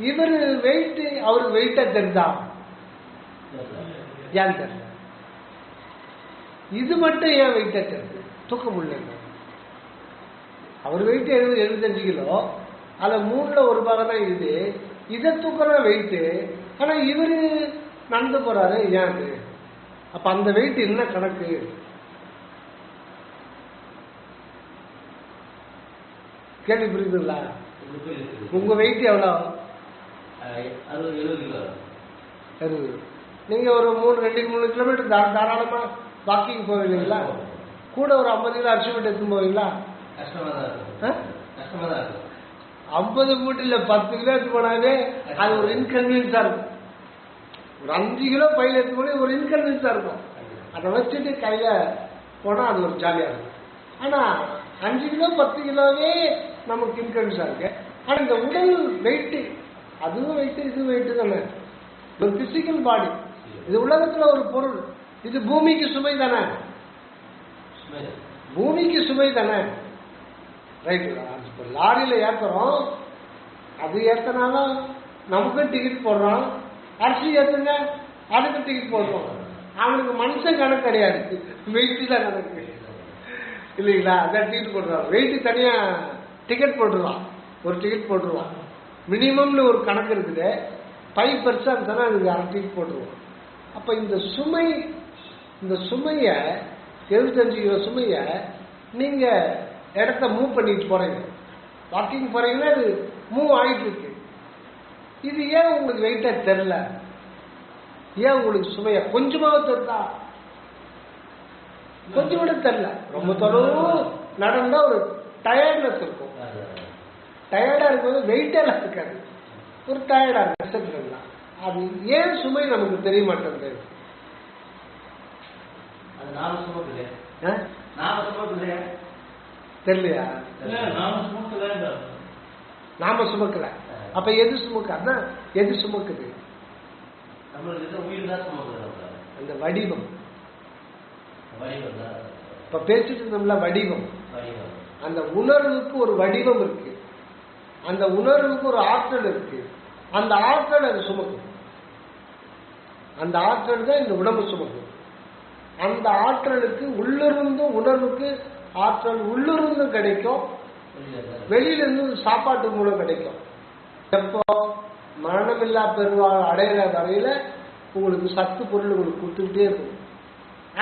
இவர் வெயிட் அவருக்கு வெயிட்டா தெரிஞ்சா ஏன் தெரியல. இது மட்டும் ஏன் வெயிட்டா தெரியுது? தூக்க முடியல. அவர் வெயிட் 75 கிலோ, அதுல 3ல் 1 பாகம் தான் இது. இதை தூக்கிற வெயிட்டு. ஆனா இவரு நடந்து போறாரு, ஏன்? அப்ப அந்த வெயிட் என்ன கணக்கு? கேள்வி புரியுதுங்களா? உங்க வெயிட் எவ்வளவு? 60. நீங்க ஒரு 2-3 கிலோமீட்டர் தாராளமா வாக்கிங் போவீங்களா? கூட ஒரு 50 கிலோ அரிசி மூட்டை எடுத்து போவீங்களா? 50 மூட்டையில 10 கிலோ எடுத்து போனாலே அது ஒரு இன்கன்வீனியன்ஸா இருக்கும். ஒரு 5 கிலோ பையில எடுத்து போனா ஒரு இன்கன்வீனியன்ஸா இருக்கும். அதை வச்சுட்டு கையில போனா அது ஒரு ஜாலியா இருக்கும். ஆனா 5 கிலோ 10 கிலோவே நமக்கு இன்கன்வீனியன்ஸா இருக்கு. ஆனா இந்த உடல் வெயிட், அதுவும் வெயிட், இது வெயிட் தானே. ஒரு பிசிக்கல் பாடி, இது உலகத்துல ஒரு பொருள். இது பூமிக்கு சுமை தானே, பூமிக்கு சுமை தானே. ரைட். லாரியில ஏத்துறோம், அது ஏத்தனாலும் நமக்கும் டிக்கெட் போடுறோம். அரிசி ஏத்துங்க, அதுக்கு டிக்கெட் போடுறோம். அவனுக்கு மனுஷன் கணக்கு கிடையாது, வெயிட் தான் கணக்கு இல்லைங்களா? அதான் டிக்கெட் போடுறான். வெயிட் தனியா டிக்கெட் போட்டுருவான், ஒரு டிக்கெட் போட்டுருவான். மினிமம்னு ஒரு கணக்கு இருக்குது. 5 பெருசா இருந்தாலும் அதுக்கு அரை டிக்கெட் போட்டுருவான். அப்ப இந்த சுமை, இந்த சுமைய 75 கிலோ சுமைய நீங்க இடத்த மூவ் பண்ணிட்டு போறீங்க, வாக்கிங் போறீங்கன்னா அது மூவ் ஆகிட்டு இருக்கு. இது ஏன் உங்களுக்கு வெயிட்டா தெரியல? ஏன் உங்களுக்கு சுமையா கொஞ்சமாவது தெரியுதா? கொஞ்சம் கூட தெரியல. ரொம்ப தொலைவு நடந்தா ஒரு டயர்ட்னஸ் இருக்கும். டயர்டா இருக்கும்போது வெயிட்டெல்லாம் இருக்காது, ஒரு டயர்டா இருக்கு. அது ஏன் சுமை நமக்கு தெரிய மாட்டேங்குது?
அது நாம சுமக்குது. நாம சுமக்குது
தெரியலையா? நாம சுமக்கல. அப்ப எது சுமக்கு? அதான் எது சுமக்குது?
நம்மளுக்கு உயிர் தான் சுமக்குது.
அந்த வடிவம்.
வடிவம் தான்.
இப்ப பேசிட்டு இருந்தோம்ல வடிவம். அந்த உணர்வுக்கு ஒரு வடிவம் இருக்கு, அந்த உணர்வுக்கு ஒரு ஆற்றல் இருக்கு. அந்த ஆற்றல் அது சுமக்கும். அந்த ஆற்றல் தான் இந்த உடம்பு சுமக்கும். அந்த ஆற்றலுக்கு உள்ளிருந்தும் உணர்வுக்கு ஆற்றல் உள்ளிருந்தும் கிடைக்கும், வெளியிலிருந்து சாப்பாட்டு மூலம் கிடைக்கும். எப்போ மரணமில்லா பெருவாழ் அடையிற வரையில உங்களுக்கு சத்து பொருள் உங்களுக்கு கொடுத்துக்கிட்டே இருக்கும்.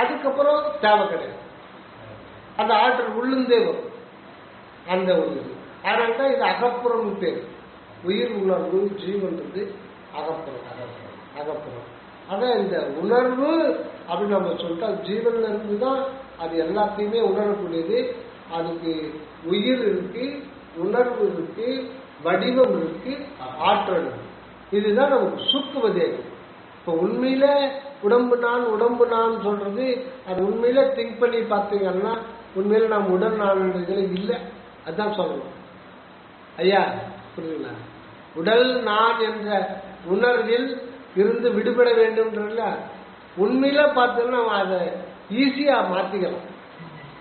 அதுக்கப்புறம் தேவை கிடையாது. அந்த ஆற்றல் உள்ளுந்தே வரும். அந்த ஒரு இது அதனால்தான் இது அகப்புறம் பேர். உயிர் உணர்வு ஜீவன்றது அகப்புறம். அகப்புறம் அதான் இந்த உணர்வு அப்படின்னு நம்ம சொல்லிட்டு அது ஜீவன்ல இருந்து தான் அது எல்லாத்தையுமே உணரக்கூடியது. அதுக்கு உயிர் இருக்கு, உணர்வு இருக்கு, வடிவம் இருக்கு, ஆற்றல் இருக்கு. இதுதான் நமக்கு சூக்குவதே. இப்போ உண்மையில உடம்பு நான் சொல்றது அது உண்மையில திங்க் பண்ணி பார்த்தீங்கன்னா உண்மையில நாம் உடல் நான்ன்றதுல இல்லை. அதுதான் சொல்லணும். ஐயா புரியுதுங்களா? உடல் நான் என்ற உணர்வில் இருந்து விடுபட வேண்டும்ன்றதுல உண்மையில பார்த்தோம்னா நம்ம அதை ஈஸியா மாத்திக்கலாம்.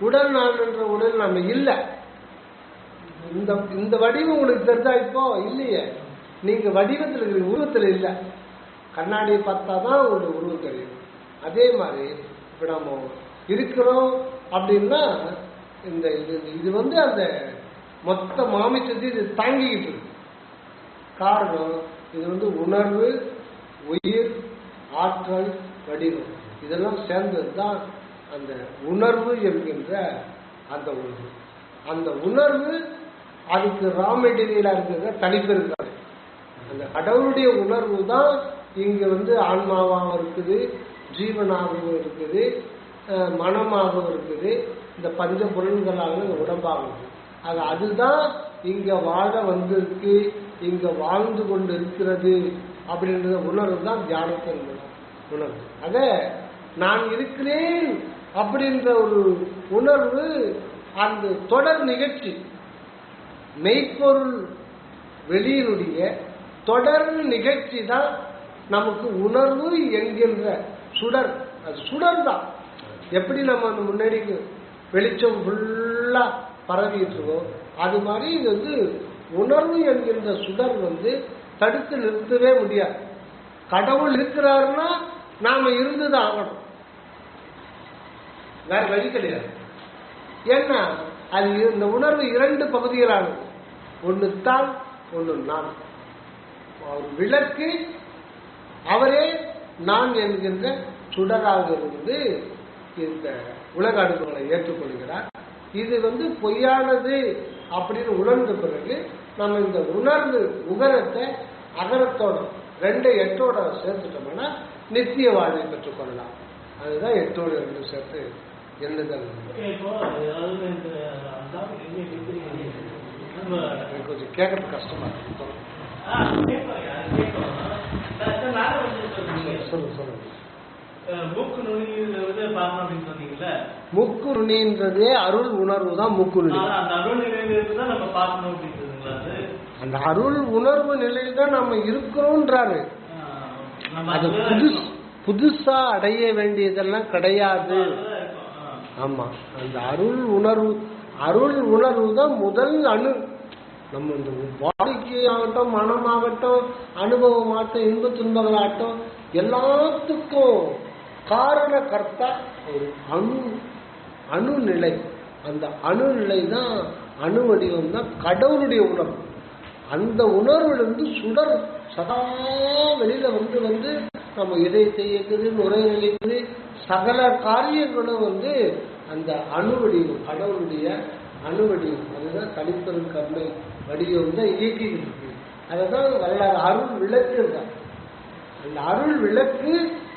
உடல் நான் என்ற உடல் நம்ம இல்லை. இந்த வடிவம் உங்களுக்கு தெரிஞ்சா இப்போ இல்லையே. நீங்க வடிவத்தில் இருக்கிற உருவத்தில் இல்லை. கண்ணாடியை பார்த்தா தான் ஒரு உருவம் தெரியும். அதே மாதிரி இப்ப நம்ம இருக்கிறோம் அப்படின்னா இந்த இது வந்து அந்த மொத்த மாமிசத்தை இது தாங்கிக்கிட்டு இருக்கு. காரணம் இது வந்து உணர்வு, உயிர், ஆற்றல், வடிவம் இதெல்லாம் சேர்ந்தது தான் அந்த உணர்வு என்கின்ற அந்த உணர்வு. அந்த உணர்வு அதுக்கு ரா மெட்டீரியலா இருக்கிற தனிப்பெருக்காது. அந்த கடவுளுடைய உணர்வு தான் இங்க வந்து ஆன்மாவாகவும் இருக்குது, ஜீவனாகவும் இருக்குது, மனமாகவும் இருக்குது, இந்த பஞ்ச பொருள்களாக உடம்பாகும். அதுதான் இங்க வாழ வந்திருக்கு, இங்க வாழ்ந்து கொண்டு இருக்கிறது அப்படின்ற உணர்வு தான் தியானத்தின் உணர்வு. அத நான் இருக்கிறேன் அப்படின்ற ஒரு உணர்வு அந்த தொடர் நிகழ்ச்சி மெய்ப்பொருள் வெளியினுடைய தொடர் நிகழ்ச்சி தான் நமக்கு உணர்வு என்கின்ற சுடர். அது சுடர் தான். எப்படி நம்ம அந்த முன்னாடி வெளிச்சம் ஃபுல்லா பரவிட்டு இருக்கோம், அது மாதிரி இது வந்து உணர்வு என்கின்ற சுடர் வந்து தடுத்து நிறுத்தவே முடியாது. கடவுள் இருக்கிறாருன்னா நாம இருந்துதான் ஆகணும், வேற வழி கிடையாது. ஏன்னா அது இந்த உணர்வு இரண்டு பகுதிகளானது. ஒன்று தான், ஒன்று நான். விளக்கு அவரே நான் என்கின்ற சுடராக இருந்து இந்த உலக அடுப்புகளை ஏற்றுக்கொள்கிறார். இது வந்து பொய்யானது அப்படின்னு உணர்ந்த பிறகு நம்ம இந்த உணர்ந்து உகரத்தை அகரத்தோட 2 8ஓட சேர்த்துட்டோம்னா நித்திய வாழ்வை பெற்றுக்கொள்ளலாம். அதுதான் 8ஓடு 2 சேர்த்து எண்ணுதல். கொஞ்சம் கேட்கறது கஷ்டமா இருக்கு. சொல்லுங்க.
மூக்கு நுனின்றது பார்க்கணும் அப்படின்னு சொன்னீங்கல்ல,
மூக்கு நுனின்றதே அருள் உணர்வு தான். மூக்கு நுனி
அந்த அருள் நிலையிலிருந்து தான் நம்ம பார்க்கணும் அப்படின்றதுங்களா?
அந்த அருள் உணர்வு நிலையில் தான் நம்ம இருக்கிறோம்ன்றாரு. அது புதுசா அடைய வேண்டியதெல்லாம் கிடையாது. ஆமா, அந்த அருள் உணர்வு தான் முதல் அணு. நம்ம இந்த வாழ்க்கை ஆகட்டும், மனமாகட்டும், அனுபவமாகட்டும், இன்ப துன்பங்களாகட்டும், எல்லாத்துக்கும் காரண கர்த்தா ஒரு அணுநிலை. அந்த அணுநிலை தான், அணு வடிவம் தான் கடவுளுடைய உணர்வு. அந்த உணர்விலிருந்து சுடர் சதா வெளியில வந்து நம்ம இதயத்தை இயக்குது, நுரையீரலுக்குது, சகல காரியங்களும் வந்து அந்த அணு வடிவம், கடவுளுடைய அணு வடிவம். அதுதான் தனிப்பெரும் கருணை வடிவம் தான் இயக்கிட்டு இருக்கு. அதுதான் வரலாறு அருள் விளக்கு தான். அந்த அருள் விளக்கு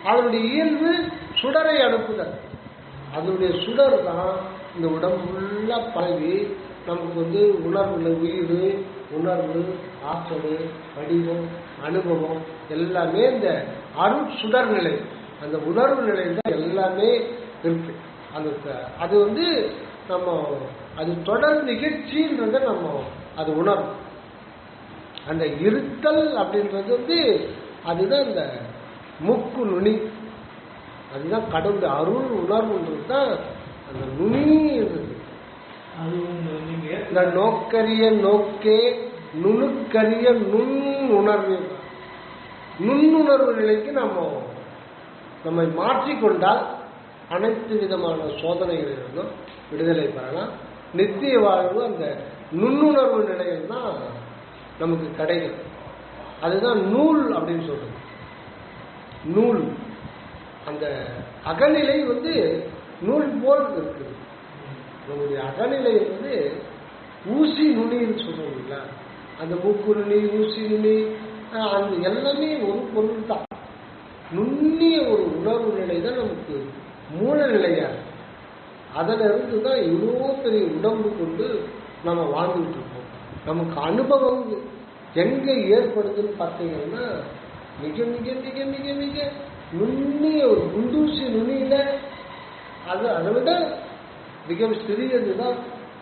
அதனுடைய இயல்பு சுடரை அனுப்புதல். அதனுடைய சுடர் தான் இந்த உடம்பு ஃபுல்லா பரவி நமக்கு வந்து உணர்வுல உயிர், உணர்வு, ஆற்றல், வடிவம் அனுபவம் எல்லாமே இந்த அருள் சுடர் நிலை, அந்த உணர்வு நிலையில் தான் எல்லாமே இருக்கு. அது வந்து நம்ம அது தொடர் நிகழ்ச்சின்றத நம்ம அது உணரும். அந்த இருத்தல் அப்படின்றது வந்து அதுதான் இந்த மூக்கு நுனி, அதுதான் கடவுள் அருள் உணர்வுன்றது தான் அந்த நுனி இருக்குது. இந்த நோக்கரிய நோக்கே நுணுக்கரிய நுண் உணர்வு, நுண்ணுணர்வு நிலைக்கு நம்மை மாற்றிக்கொண்டால் அனைத்து விதமான சோதனைகளிலிருந்தும் விடுதலை பெறலாம். நித்திய வாழ்வு அந்த நுண்ணுணர்வு நிலையில் தான் நமக்கு கிடைக்கும். அதுதான் நூல் அப்படின்னு சொல்றது. நூல் அந்த அகநிலை வந்து நூல் போல் இருக்குது. நம்முடைய அகநிலை வந்து ஊசி நுனின்னு சொல்றோம்ல, அந்த மூக்கு நுனி ஊசி நுனி அந்த எல்லாமே ஒரு பொருள் தான். நுண்ணிய ஒரு உணர்வு நிலை தான் நமக்கு மூல நிலையா இருக்கு. அதிலிருந்து தான் இவ்வளோ பெரிய உடம்பு கொண்டு நம்ம வாழ்ந்துட்டு இருக்கோம். நமக்கு அனுபவம் எங்க ஏற்படுதுன்னு பார்த்தீங்கன்னா மிக மிக மிக மிக மிக நுண்ணிய ஒரு குண்டூசி நுனியில அதை விட மிக சிறியதுதான்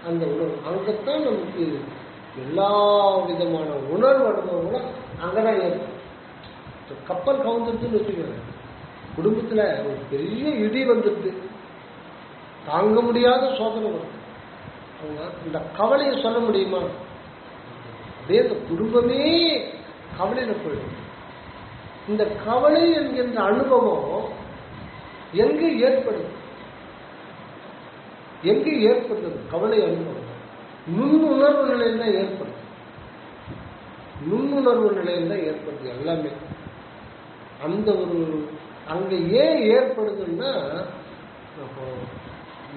அந்த உணர்வு. அங்கத்தான் நமக்கு எல்லா விதமான உணர்வு அனுபவங்களும் அங்கதான் ஏற்படும். கப்பல் கவுந்துருதுன்னு வச்சுக்கோங்க, குடும்பத்துல ஒரு பெரிய இடி வந்துடுது, தாங்க முடியாத சோதனை வரும். அவங்க இந்த கவலையை சொல்ல முடியுமா? அப்படியே இந்த குடும்பமே கவலையில போயிடும். இந்த கவலை என்கின்ற அனுபவம் எங்கே ஏற்படுது? எங்கே ஏற்படுறது கவலை அனுபவம்? நுண்ணுணர்வு நிலையில் தான் ஏற்படுது. நுண்ணுணர்வு நிலையில் தான் ஏற்படுது எல்லாமே. அந்த ஒரு அங்க ஏன் ஏற்படுதுன்னா,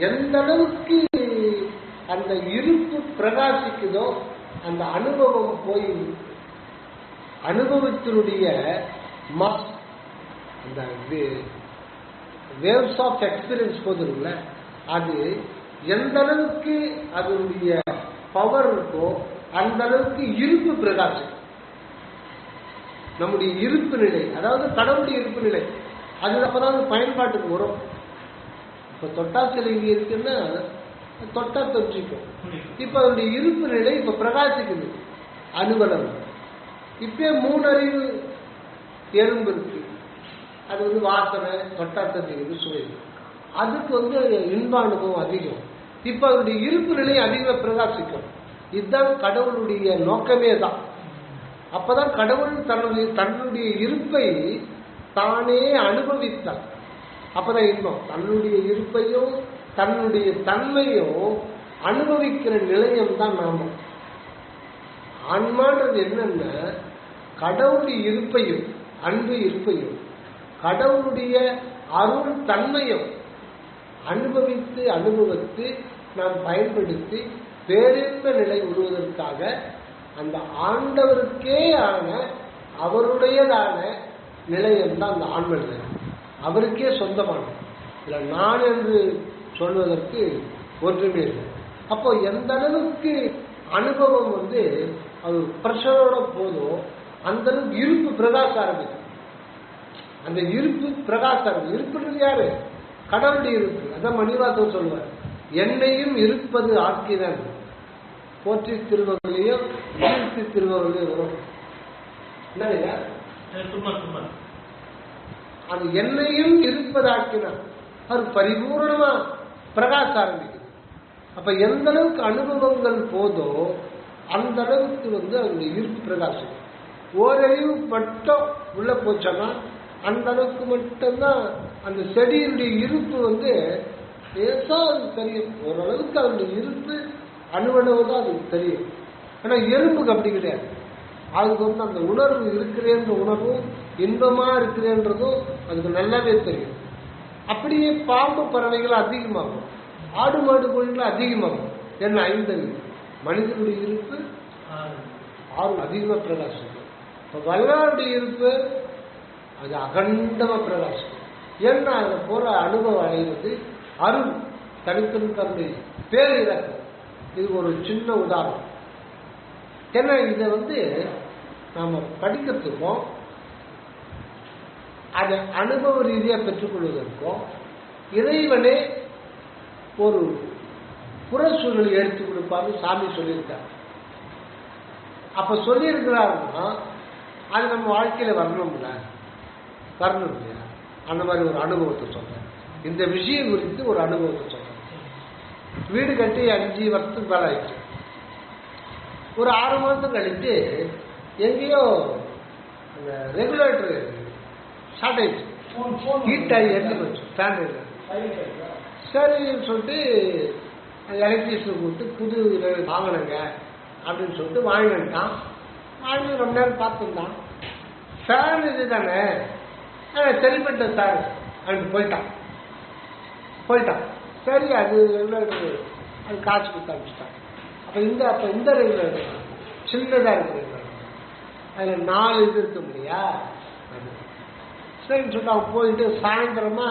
எந்த அளவுக்கு அந்த இருப்பு பிரகாசிக்குதோ அந்த அனுபவம் போய் அனுபவத்தினுடைய அந்த வேவ்ஸ் ஆஃப் எக்ஸ்பீரியன்ஸ் போதுங்கள, அது எந்த அளவுக்கு அதனுடைய பவர் இருக்கோ அந்த அளவுக்கு இருப்பு பிரகாசம். நம்முடைய இருப்பு நிலை, அதாவது கடவுளுடைய இருப்பு நிலை, அது அப்பதான் பயன்பாட்டுக்கு வரும். இப்ப தொட்டா சிலை இங்க இருக்குன்னா தொட்டா தொற்றிக்கும். இப்ப அதனுடைய இருப்பு நிலை இப்ப பிரகாசிக்குது. அனுபவம் இப்ப 3 அறிவு எறும்பு இருக்கு, அது வந்து வாசனை தொட்டா தொற்றிக்குது, சுவை, அதுக்கு வந்து இன்ப அனுபவம் அதிகம். இப்ப அதனுடைய இருப்பு நிலை அதிகமாக பிரகாசிக்கும். இதுதான் கடவுளுடைய நோக்கமே தான். அப்பதான் கடவுள் தன்னுடைய இருப்பை தானே அனுபவித்தார். அப்பதான் இன்பம். தன்னுடைய இருப்பையும் தன்னுடைய தன்மையும் அனுபவிக்கிற நிலையம் தான் நாம. ஆன்மான்றது என்னன்னா கடவுளுடைய இருப்பையும் அன்பு இருப்பையும் கடவுளுடைய அருள் தன்மையும் அனுபவித்து அனுபவித்து நாம் பயன்படுத்தி பேரின்ப நிலை உருவதற்காக அந்த ஆண்டவருக்கே ஆன அவருடையதான நிலையம் தான் அந்த ஆன்ம நிலை. அவருக்கே சொந்தமானது. இல்லை நான் என்று சொல்வதற்கு ஒன்றுமே இல்லை. அப்போ எந்த அளவுக்கு அனுபவம் வந்து அது பிரஷரோட போதும் அந்த அளவுக்கு இருப்பு பிரகாச ஆரம்பிக்கும். அந்த இருப்பு பிரகாச ஆரம்பிக்கும். இருப்புன்றது யாரு? கடவுளுடைய இருப்பு. அதான் மணிவாசன் சொல்லுவார், என்னையும் இருப்பது ஆக்கினான். போற்றி திருவகளையும் வீழ்த்தி திருவகளையும் வரும். என்ன அது என்னையும் இருப்பதாக்கினான். அது பரிபூர்ணமா பிரகாச ஆரம்பிக்குது. அப்ப எந்த அளவுக்கு அனுபவங்கள் போதோ அந்த அளவுக்கு வந்து அதனுடைய இருப்பு பிரகாசம். ஓரறிவு மட்டும் உள்ள போச்சோன்னா அந்த அளவுக்கு மட்டும்தான் அந்த செடியினுடைய இருப்பு வந்து லேசா அது தெரியும். ஓரளவுக்கு அதனுடைய இருப்பு அணுவளவு தான் அதுக்கு தெரியும். ஆனா எறும்புக்கு அப்படி கிடையாது. அதுக்கு வந்து அந்த உணர்வு இருக்கிறேன்ற உணர்வும் இன்பமா இருக்கிறேன்றதும் அதுக்கு நல்லாவே தெரியும். அப்படியே பாம்பு பறவைகள் அதிகமாகும், ஆடு மாடு கோழிகள் அதிகமாகும். என்ன 5 அறிவு. மனிதனுடைய இருப்பு 6 அதிகமா பிரகாசிக்கும். இப்ப வல்லாருடைய இருப்பு அது அகண்டமா பிரகாசிக்கும். ஏன்னா அதுல போற அனுபவம் அடைவது அருள் தனித்தன்மை பேர் இறக்கும். இது ஒரு சின்ன உதாரணம். ஏன்னா இதை வந்து நாம படிக்கிறதுக்கும் அதை அனுபவ ரீதியாக பெற்றுக்கொள்வதற்கும் இறைவனே ஒரு புற சூழலை எடுத்து கொடுப்பாரு சாமி சொல்லியிருக்கார். அப்ப சொல்லியிருக்கிறாருன்னா அது நம்ம வாழ்க்கையில வரணும் இல்லையா? அந்த மாதிரி ஒரு அனுபவத்தை சொல்றேன். இந்த விஷயம் குறித்து ஒரு அனுபவத்தை சொல்றேன். வீடு கட்டி 5 வருஷத்துக்கு மேல ஆயிடுச்சு. ஒரு 6 மாதம் கழிச்சு எங்கேயோ அந்த ரெகுலேட்டர் ஷார்ட் ஆயிடுச்சு, ஹீட் ஆகி எடுத்து போச்சு ஃபேன். சரின்னு சொல்லிட்டு எலக்ட்ரிஷியன் கூப்பிட்டு புது வாங்கினங்க அப்படின்னு சொல்லிட்டு வாங்கிட்டான். வாங்கி ரொம்ப நேரம் பார்த்துருந்தான். ஃபேன் இது தானே சரிப்பட்ட சார் அப்படின்னு போயிட்டான். சரி அது ரெகுலேட்டர் அது காசு கொடுத்து அனுப்பிச்சிட்டான். அப்போ இந்த ரெகுலேட்டர் சின்னதாக இருக்கு, அதில் 4 இது இருக்க முடியா அது சரின்னு சொல்லிட்டு அவன் போயிட்டு சாயந்தரமா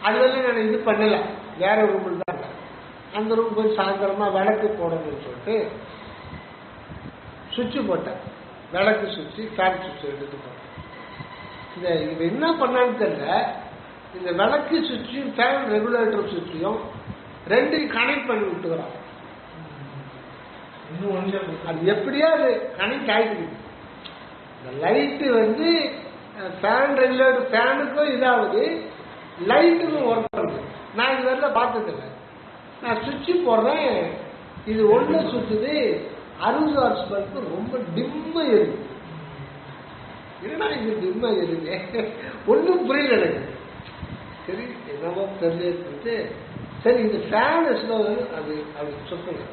அது வந்து நான் இது பண்ணலை, வேற ரூமில் தான் அந்த ரூம் போய் சாயந்தரமா விளக்கு போடணும்னு சொல்லிட்டு சுவிட்சு போட்டேன். விளக்கு சுவிட்சு ஃபேன் சுவிட்சு எடுத்து போட்டேன். இது என்ன பண்ணான்னு தெரியல, இந்த விளக்கு சுவிட்சையும் ஃபேன் ரெகுலேட்டர் சுவிட்சையும் 2 கனெக்ட் பண்ணி விட்டுக்கிறான். அது எப்படியா அது கனெக்ட் ஆகிடுது. இந்த லைட்டு வந்து ஃபேன் ரெகுலேட்டர் ஃபேனுக்கும் இதாகுது, லைட்டுக்கும் ஒர்க் பண்ணுது. நான் இது வரல பார்த்ததில்லை. நான் சுவிட்சு போடுறேன், இது ஒன்று சுற்றுது, 60 வாட்ஸ் பல்பு ரொம்ப டிம்மாக இருக்கு. என்னடா இது டிம்மாக இருக்கு, ஒன்றும் புரியல எனக்கு. சரி என்னவோ தெரிஞ்சுட்டு சரி இந்த ஃபேன் அது அப்படி சுற்றுங்க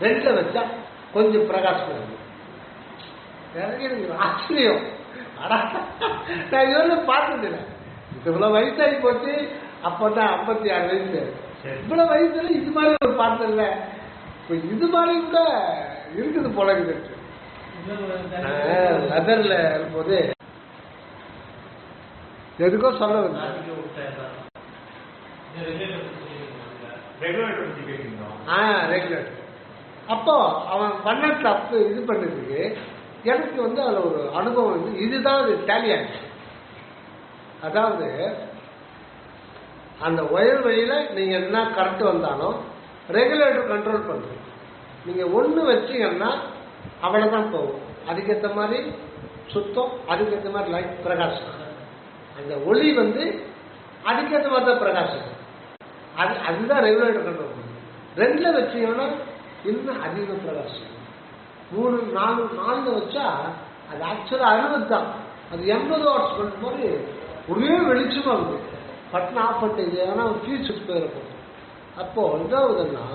2ல வச்சா கொஞ்சம் பிரகாசம் இருக்கு. எனக்கு ஆச்சரியம், நான் இதுவரை பார்த்ததில்லை. இவ்வளவு வயசாகி போச்சு, அப்பதான் 56 வயசு. இவ்வளவு வயசுல இது மாதிரி ஒரு பார்த்ததில்ல. இது மாதிரி கூட இருக்குது போல இருக்கு. லெதர்ல இருக்கும்போது எதுக்கோ சொல்ல வந்து ரெகுலேட்டர் அப்போ அவன் பண்ண தப்பு இது பண்ணதுக்கு எனக்கு வந்து அதுல ஒரு அனுபவம் வந்து இதுதான் அது டேலி ஆச்சு. அதாவது அந்த ஒயர் வழியில நீங்க என்ன கரண்ட் வந்தாலும் ரெகுலேட்டர் கண்ட்ரோல் பண்ணுது. நீங்க ஒண்ணு வச்சீங்கன்னா அவ்வளவுதான் போகும், அதுக்கேற்ற மாதிரி சுத்தம், அதுக்கேற்ற மாதிரி லைட் பிரகாசம், அந்த ஒளி வந்து அதுக்கேற்ற மாதிரி தான் பிரகாசம். அதுதான் ரெகுலேட்டர் கண்ட்ரோல் பண்ணுது. 2ல வச்சீங்கன்னா இன்னும் அதிக பிரகாசம். 3, 4 வச்சா அது ஆக்சுவலா 60 தான், அது 80 வாட்ஸ் பண்ணுற மாதிரி ஒரே வெளிச்சமா இருக்குது. பட்டன் ஆஃப் பண்ணிட்டு ஏன்னா ஃபியூஸ் போயிருக்கும். அப்போ இதாவதுன்னா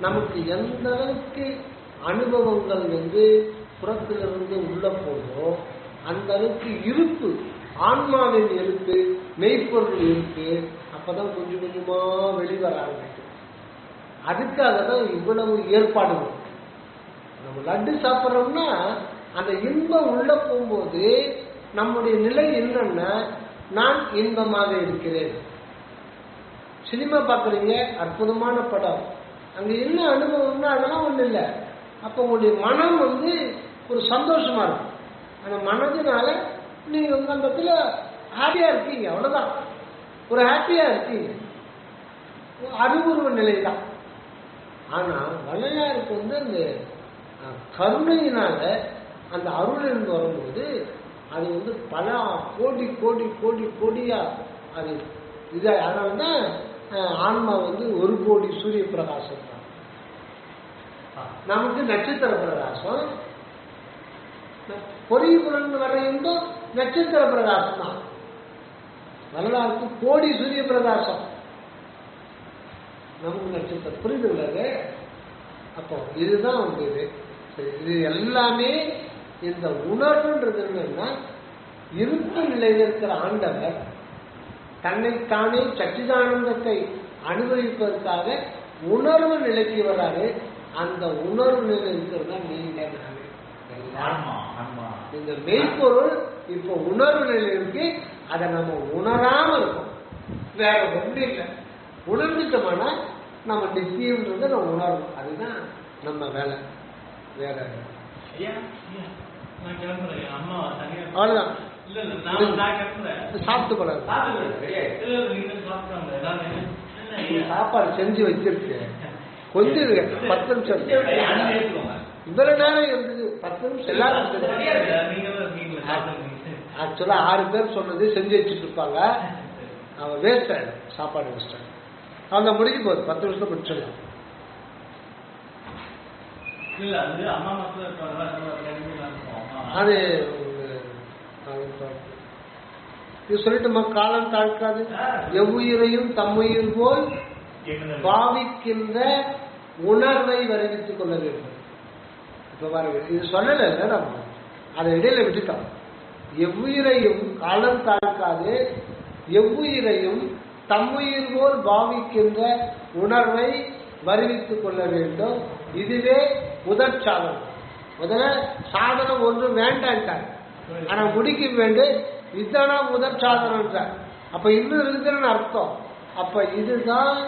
நமக்கு எந்த அளவுக்கு அனுபவங்கள் வந்து புறத்திலிருந்து உள்ள போதோ அந்த அளவுக்கு இருப்பு, ஆன்மாவின் இருப்பு, மெய்ப்பொருள் இருப்பு அப்பதான் கொஞ்சம் கொஞ்சமா வெளிவர ஆரம்பிக்கும். அதுக்காக தான் இவ்வளவு ஏற்பாடுகள். நம்ம லட்டு சாப்பிட்றோம்னா அந்த இன்பம் உள்ள போகும்போது நம்முடைய நிலை என்னன்னா நான் இன்பமாக இருக்கிறேன். சினிமா பார்க்குறீங்க, அற்புதமான படம், அங்க என்ன அனுபவம்னா அதெல்லாம் ஒண்ணு இல்லை. அப்போ உங்களுடைய மனம் வந்து ஒரு சந்தோஷமா இருக்கும். அந்த மனதினால நீங்க உங்க அந்த இடத்துல ஹாப்பியா இருக்கீங்க, அவ்வளவுதான். ஒரு ஹாப்பியா இருக்கீங்க, அறிவுருவ நிலை தான். ஆனா வள்ளலாருக்கு வந்து அந்த கருணையினால அந்த அருள் என்று வரும்போது அது வந்து பல கோடி கோடி கோடி கோடியா அது இதா. அதனால்தான் ஆன்மா வந்து 1 கோடி சூரிய பிரகாசம் தான், நமக்கு நட்சத்திர பிரகாசம். பொறியுடன் வரையும் நட்சத்திர பிரகாசம் தான். வரலாறுக்கு கோடி சூரிய பிரகாசம், நமக்கு நட்சத்திரம். புரியுதுங்களே? அப்போ இதுதான் வந்து இது எல்லாமே இந்த உணர்வுன்றது என்னன்னா இருப்பு நிலையில் இருக்கிற ஆண்டவர் தன்னைத்தானே சச்சிதானந்தத்தை அனுபவிப்பதற்காக உணர்வு நிலைக்கு வராரு. அந்த உணர்வு நிலை இருக்கிறதா நீங்க இந்த மெய்ப்பொருள் இப்போ உணர்வு நிலை இருக்கு. அதை நம்ம உணராம இருக்கோம், வேற ஒன்று இல்லை. உணர்ந்துட்டோம்னா நம்ம நித்தியம்ன்றதை நம்ம உணரணும். அதுதான் நம்ம வேலை, வேற.
நான் கிளம்புறேன். என் அம்மா தனியா
அவ்வளவுதான்.
இல்ல நான் கிளம்புறேன்.
சாப்பிட்டு போறாரு.
இல்ல நீங்க சாப்பிட்டாங்க எல்லாரும்.
சாப்பாடு செஞ்சு வச்சிருக்கு கொஞ்சம் 10 நிமிஷம் இவ்வளவு நேரம் இருந்தது. 10 நிமிஷம் எல்லாரும் ஆக்சுவலா 6 பேர் சொன்னது செஞ்சு வச்சுட்டு இருப்பாங்க. அவன் வேஸ்ட் ஆயிடும், சாப்பாடு வேஸ்ட் ஆயிடும். அவங்க முடிக்க போகுது 10 நிமிஷம் முடிச்சிடலாம். அது இது சொல்லிட்டு காலம் தாழ்க்காது. எவ்வுயிரையும் தம்முயிர் போல் பாவிக்கின்ற உணர்வை வருவித்துக் கொள்ள வேண்டும். இப்ப பாருங்க, இது சொல்லல நம்ம அதை இடையில விட்டுட்டோம். எவ்வுயிரையும் காலம் தாழ்க்காது, எவ்வுயிரையும் தம்முயிர் போல் பாவிக்கின்ற உணர்வை வருவித்துக் கொள்ள வேண்டும். இதுவே முதற் சாதனம். முதல்ல சாதனம் ஒன்று வேண்டான்ட்டார், ஆனா முடிக்க வேண்டும். இதுதானா முதற் சாதனம். அப்ப இன்னும் இருக்குன்னு அர்த்தம். அப்ப இதுதான்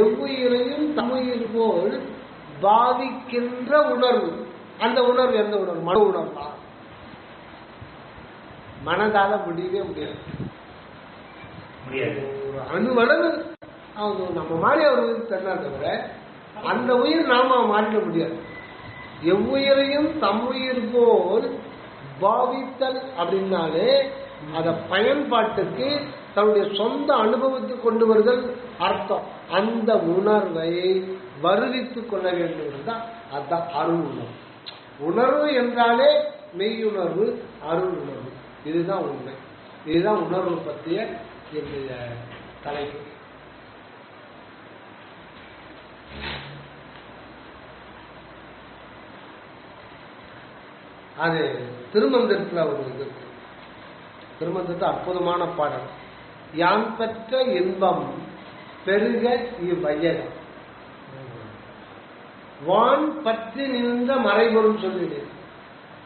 எவ்வுயிரையும் தம்முயிர் போல் பாவிக்கின்ற உணர்வு. அந்த உணர்வு எந்த உணர்வு? மன உணர்வு தான். மனதால முடியவே முடியாது. அணுவளவு அவங்க நம்ம மாதிரி ஒரு உயிர் தன்னா தவிர அந்த உயிர் நாம மாற்ற முடியாது. எவ்வுயிரையும் தம்முயிர் போல் பாவித்தல் அப்படின்னாலே அத பயன்பாட்டுக்கு தன்னுடைய சொந்த அனுபவத்துக்கு கொண்டு வருதல் அர்த்தம். அந்த உணர்வை வருவித்துக் கொள்ள வேண்டும் தான். அதுதான் அருள் உணர்வு. உணர்வு என்றாலே மெய்யுணர்வு, அருள் உணர்வு. இதுதான் உண்மை. இதுதான் உணர்வு பற்றிய என்னுடைய தலைப்பு. அது திருமந்திரத்தில் ஒரு இது. திருமந்திரத்தில் அற்புதமான பாடல். யான் பெற்ற இன்பம் பெருக இவ்வையகம் வான் பற்றி நின்ற மறைபொருள் சொல்லிடு.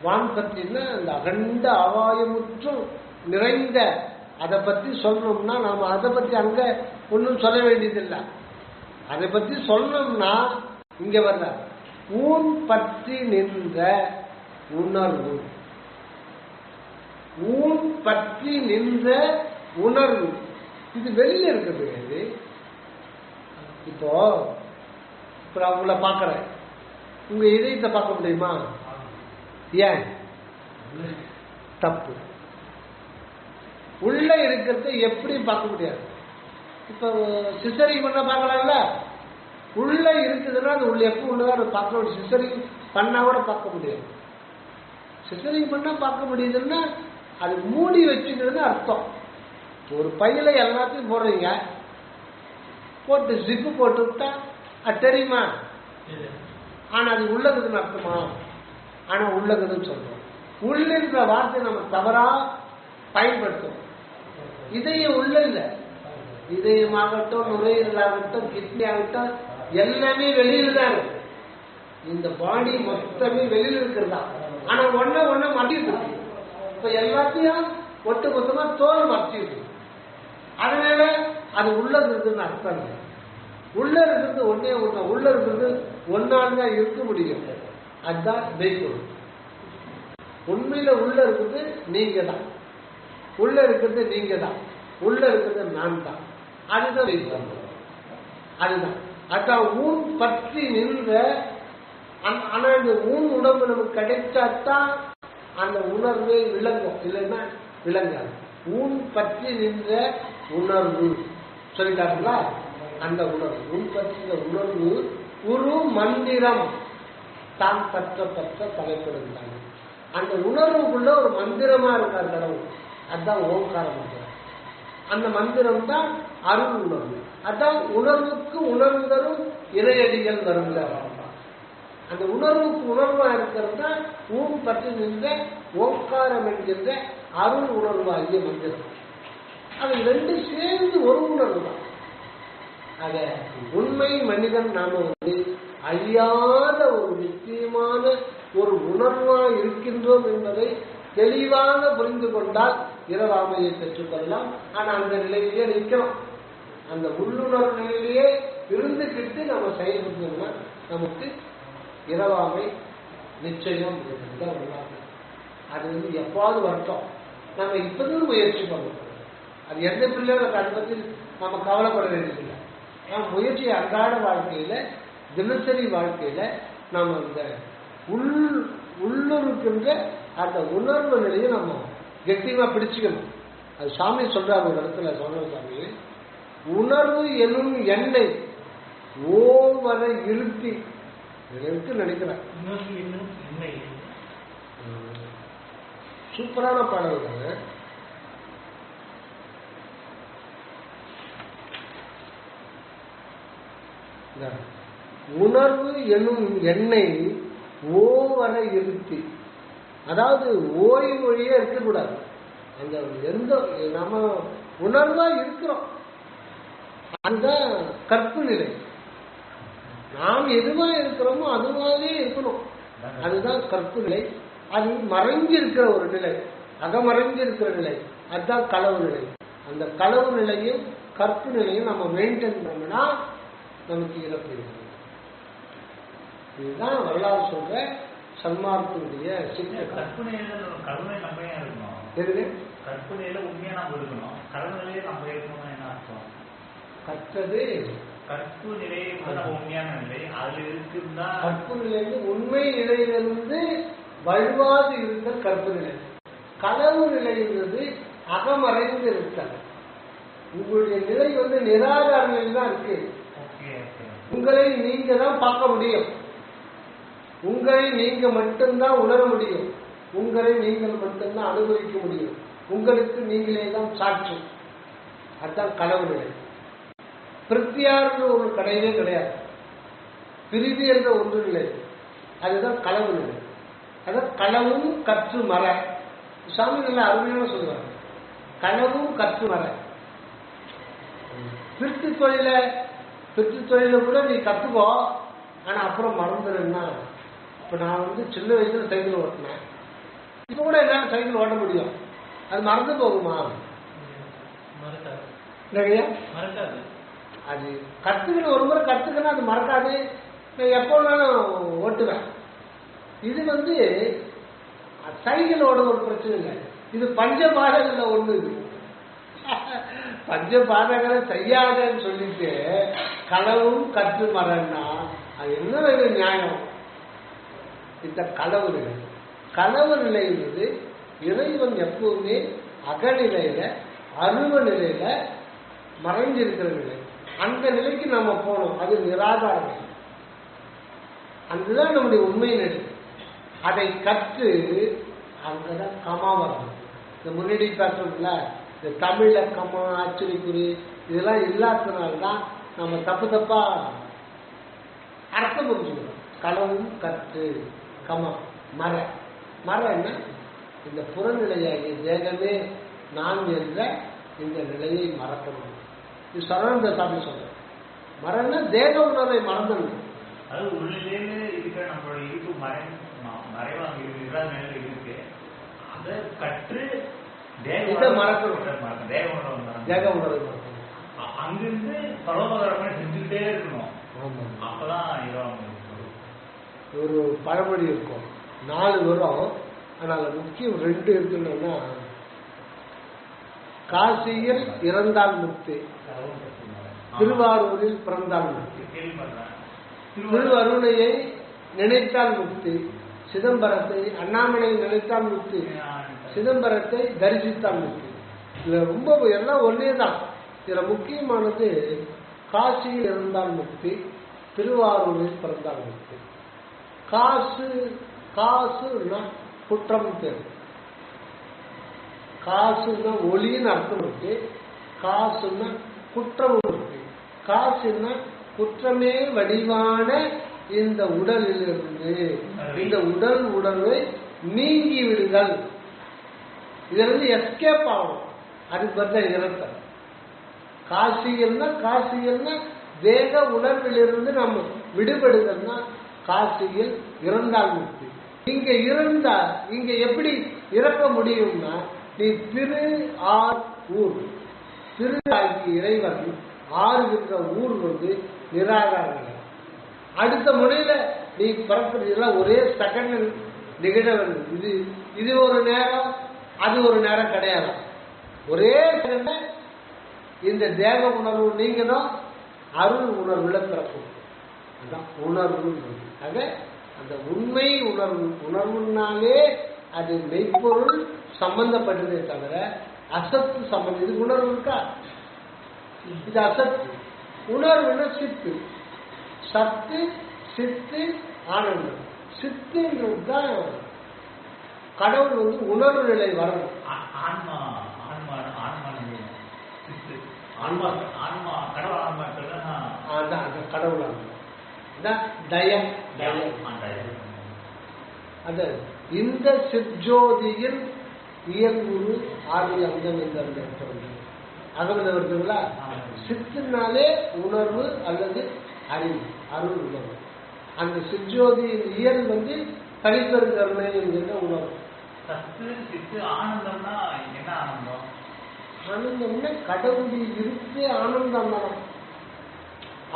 வான் பற்றின அந்த அகண்ட ஆவாயமுற்றும் நிறைந்த அதை பற்றி சொல்லணும்னா நாம அதை பற்றி அங்க ஒன்றும் சொல்ல வேண்டியதில்லை. அதை பற்றி சொல்லணும்னா இங்க வர்ற ஊன் பற்றி நின்ற உணர்வு. ஊன் பற்றி நின்ற உணர்வு இது வெளியில இருக்குது. இப்போ அவங்கள பார்க்கறேன், உங்க இதயத்தை பார்க்க முடியுமா? ஏன்? தப்பு. உள்ள இருக்கிறத எப்படி பார்க்க முடியாது? இப்ப சிசரிங் பண்ண பார்க்கலாம்ல. உள்ள இருக்குதுன்னா அது உள்ள எப்ப உள்ளதான் பார்க்க முடியும். சிசரிங் பண்ணா கூட பார்க்க முடியாது. சிசரிங் பண்ணா பார்க்க முடியுதுன்னா அது மூடி வச்சுக்கிறது அர்த்தம். ஒரு பையில எல்லாத்தையும் போடுறீங்க, போட்டு ஜிப்பு போட்டு விட்டா அது தெரியுமா? ஆனா அது உள்ளதுன்னு அர்த்தமா? ஆனா உள்ளதுன்னு சொல்றோம். உள்ளின்ற வார்த்தை நம்ம தவறா பயன்படுத்தும். இதயம் உள்ள இல்ல. இதயமாகட்டும், நுரையீரலாகட்டும், கிட்னி ஆகட்டும், எல்லாமே வெளியில தான் இருக்கு. இந்த பாடி மொத்தமே வெளியில இருக்கிறதா. ஆனா ஒன்ன மட்டிட்டு இருக்கு. இப்ப எல்லாத்தையும் ஒட்டு மொத்தமா தோல் மறைச்சிருக்கு. அதனால அது உள்ளது இருக்குன்னு அர்த்தம் இல்லை. உள்ள இருக்கிறது ஒன்னே ஒண்ணு. உள்ள இருக்கிறது ஒன்னால தான் இருக்க முடியும். அதுதான் மெய்ப்பொருள். உண்மையில உள்ள இருக்கிறது நீங்க தான். உள்ள இருக்கிறது நீங்க தான். உள்ள இருக்கிறது நான் தான். அதுதான் மெய்ப்பொருள். அதுதான் அதான் ஊன் பற்றி நின்ற. ஆனா இந்த ஊன் உடம்பு நமக்கு கிடைச்சாதான் அந்த உணர்வு விளங்கும். இல்லைன்னா விளங்காது. ஊன் பற்றி நின்ற உணர்வு சொல்லிட்டாங்களா? அந்த உணர்வு ஊன் பற்றின உணர்வு ஒரு மந்திரம் தான் பற்ற தலைப்படுகிறாங்க. அந்த உணர்வுக்குள்ள ஒரு மந்திரமா இருக்கார் கடவுள். அதுதான் ஓங்கார மந்திரம். அந்த மந்திரம் தான் அருள் உணர்வு. அதான் உணர்வுக்கு உணர்வு தரும் இறையடிகள் வருங்க. அந்த உணர்வுக்கு உணர்வா இருக்கிறது தான் ஊன் பற்றி நின்ற ஓங்காரம் என்கின்ற அருள் உணர்வு ஆகிய மந்திரம். அது ரெண்டு சேர்ந்து ஒரு உணர்வு தான். ஆக உண்மை மனிதன் நாம அழியாத ஒரு நிச்சயமான ஒரு உணர்வா இருக்கின்றோம் என்பதை தெளிவாக புரிந்து கொண்டால் இரவாமையை பெற்றுக்கொள்ளலாம். ஆனா அந்த நிலையிலேயே நிற்கிறோம். அந்த உள்ளுணர்வு நிலையிலேயே இருந்துகிட்டு நம்ம செயல்படுத்தோம்னா நமக்கு இரவாமை நிச்சயம். அது வந்து எப்பாவது வரட்டும். நம்ம இப்போதும் முயற்சி பண்ணணும். அது எந்த பிள்ளைகளுக்கு அதை பற்றி நம்ம கவலைப்பட வேண்டியதில்லை. ஆனால் முயற்சி அன்றாட வாழ்க்கையில், தினசரி வாழ்க்கையில் நாம் அந்த உள்ளுருக்கின்ற அந்த உணர்வு நிலையை நம்ம கெட்டியமாக பிடிச்சிக்கணும். அது சாமி சொல்றாரு ஒரு இடத்துல, சொன்ன சாமி, உணர்வு எனும் எண்ணெய் ஓவரை இருத்தி இருக்கு நினைக்கிறேன். சூப்பரான பாடல் தாங்க. உணர்வு எனும் எண்ணெய் ஓவரை இருத்தி, அதாவது ஓய்வு மொழியே இருக்கக்கூடாது. அந்த எந்த நம்ம உணர்வா இருக்கிறோம், அதுதான் கற்பு நிலை. நாம் எதுவா இருக்கிறோமோ அதுவாகவே இருக்கணும், அதுதான் கற்பு நிலை. அது மறைஞ்சு இருக்கிற ஒரு நிலை, அகமறைஞ்சு இருக்கிற நிலை, அதுதான் களவு நிலை. அந்த களவு நிலையும் கற்பு நிலையும் நம்ம மெயின்டைன் பண்ணோம்னா நமக்கு இறப்பு இருக்குது. இதுதான் வரலாறு சொல்ற சன்மார்க்கனுடைய சிக்கல்.
கற்பனையில கருணை நம்பையா இருக்கணும்.
எதுக்கு
கற்பனையில உண்மையா நம்ம இருக்கணும், கருணையிலேயே நம்ம இருக்கணும்னா என்ன அர்த்தம்?
கற்றது
கற்பு நிலையை நம்ம உண்மையான நிலை அதுல இருக்குன்னா,
கற்பு நிலையிலிருந்து உண்மை நிலையிலிருந்து வழுவாது இருந்த கற்பு நிலை. களவு நிலையிலிருந்து அகமறைந்து இருத்தல். உங்களுடைய நிலை வந்து நிராகார நிலையில் தான் இருக்கு. உங்களை நீங்க தான் பார்க்க முடியும், உங்களை நீங்க மட்டும்தான் உணர முடியும், உங்களை நீங்கள் மட்டும்தான் அனுபவிக்க முடியும், உங்களுக்கு நீங்களே தான் சாட்சி. அதுதான் களவு நிலை. பிரித்தியார்ன்ற ஒரு கிடையவே கிடையாது, பிரிதி என்ற ஒன்று நிலை, அதுதான் களவு நிலை. அதான் களவும் கற்று மர. சாமி நல்ல அருமையான சொல்லுவாங்க, களவும் கற்று மர. பிரித்து தொழில கூட நீ கற்றுக்கோ, ஆனா அப்புறம் மறந்துடுன்னா. இப்ப நான் வந்து சின்ன வயசுல சைக்கிள் ஓட்டினேன், இப்ப கூட என்னால சைக்கிள் ஓட்ட முடியும், அது மறந்து போகுமா?
மறக்காது.
அது கத்துக்கணும், ஒரு முறை கத்துக்கணும், அது மறக்காது. நான் எப்போ வேணாலும் ஓட்டுவேன். இது வந்து சைக்கிள் ஓட ஒரு பிரச்சனை இல்லை, இது பஞ்ச பாடகங்கள்ல ஒண்ணு. இது பஞ்ச பாடகளை செய்யாதன்னு சொல்லிட்டு களவும் கற்று மரன்னா அது என்ன நியாயம்? இந்த களவு நிலை. களவு நிலைங்கிறது இறைவன் எப்பவுமே அகநிலையில அருவ நிலையில மறைஞ்சிருக்கிற நிலை. அந்த நிலைக்கு நம்ம போனோம், அது நிராகார நிலை. அதுதான் நம்முடைய உண்மை நிலை. அதை கற்று அங்கதான் கமா வரணும். இந்த முன்னாடி பேசுறதுல இந்த தமிழ்ல கமா ஆச்சரியக்குறி இதெல்லாம் இல்லாததுனால்தான் நம்ம தப்பா அர்த்தம் புரிஞ்சுக்கிறோம். களவும் கற்று கமா மர. மர என்ன? இந்த புறநிலையாகிய தேகமே நான் என்ற இந்த நிலையை மறக்கணும். இது சரவண சாமி சொல்ற. மரம்னா தேக உணர்வை மறந்துடணும்.
அது உள்ளிலேயே இருக்கிற நம்மளோட இருப்பு மறைவாங்க நிலையில இருக்கு, அதை கற்று
இதை மறக்கணும். தேக உணர்வை மறக்கணும்.
அங்கிருந்து பரோபகாரமா செஞ்சுக்கிட்டே இருக்கணும். அப்பதான்
ஒரு பழமொழி இருக்கும், 4 வரும், ஆனால் முக்கியம் 2 இருக்குன்னா, காசியில் இறந்தால் முக்தி, திருவாரூரில் பிறந்தால் முக்தி, திருவருணையை நினைத்தால் முக்தி, சிதம்பரத்தை அண்ணாமலையை நினைத்தால் முக்தி, சிதம்பரத்தை தரிசித்தால் முக்தி. இதுல ரொம்ப எல்லாம் ஒன்னே தான். இதுல முக்கியமானது காசியில் இருந்தால் முக்தி, திருவாரூரில் பிறந்தால் முக்தி. காசுன்னா குற்றம் பேர், காசுன்னா ஒளின்னு அர்த்தம் இருக்கு, காசுன்னா குற்றம் இருக்கு. காசுன்னா குற்றமே வடிவான இந்த உடலிலிருந்து இந்த உணர்வை நீங்கி விடுதல், இதிலிருந்து எஸ்கேப் ஆகும். அதுக்கு பதில் இறத்தல். காசியல்னா தேக உணர்விலிருந்து நம்ம விடுபடுதல்னா காசியில் இறந்தால் முக்தி. இங்க இருந்தால் இங்க எப்படி இறக்க முடியும்னா, நீ ஊர் திரு ஆகிய இறைவன் ஆறுகின்ற ஊர் வந்து நிராகார நிலை. அடுத்த முறையில நீ பறக்கிறதுல ஒரே செகண்ட் நிகழ இது இது ஒரு நேரம், அது ஒரு நேரம் கிடையாது. ஒரே இந்த தேக உணர்வு நீங்களும் அருள் உணர்வுல பிறக்கும். அதுதான் உணர்வு. ஆக அந்த உண்மை உணர்வுனாலே அது மெய்ப்பொருள் சம்பந்தப்பட்டதே தவிர அசத்து சம்பந்தம். இது உணர்வு இருக்கா? இது அசத்து. உணர்வுன்னா சித்து. சத்து, சித்து, ஆனந்தம். சித்துன்றது தான் கடவுள் உணர்வு நிலை வரணும். கடவுள் தயம். அந்த இந்த சிற்ஜோதியில் இயல்புரு ஆதி அங்கம் என்ற அகமது வருதுங்களா? சித்துனாலே உணர்வு அல்லது அறிவு, அருள் உணர்வு. அந்த சிற்ஜோதியின் இயல் தனிப்பெரு கருணை என்கின்ற உணர்வு. ஆனந்தம்னா கடவுளுடைய இருப்பே ஆனந்தம் தான்.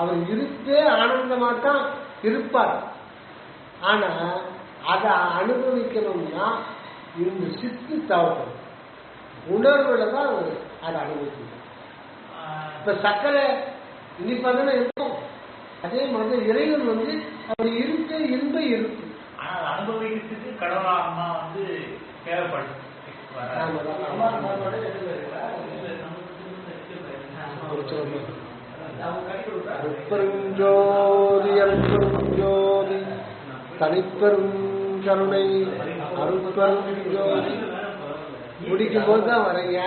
அவர் இருப்பே ஆனந்தமாத்தான் இருப்பார். ஆனா அதை அனுபவிக்கணும்னா இந்த சித்து தவறும் உணர்வுல தான் அவர் அதை அனுபவிக்கணும். இப்ப சக்கரை இனிப்பாதானே இருக்கும். அதே மாதிரி இறைவன் அவர் இருப்பே இன்ப இருக்கு.
ஆனால் அனுபவிக்கிறதுக்கு கடவுளாக தேவைப்படும்.
அருட்பெருஞ்சோதி அருட்பெருஞ்சோதி தனிப்பெரும் கருணை அருட்பெருஞ்சோதி. முடிக்கும் போது தான் வரீங்க.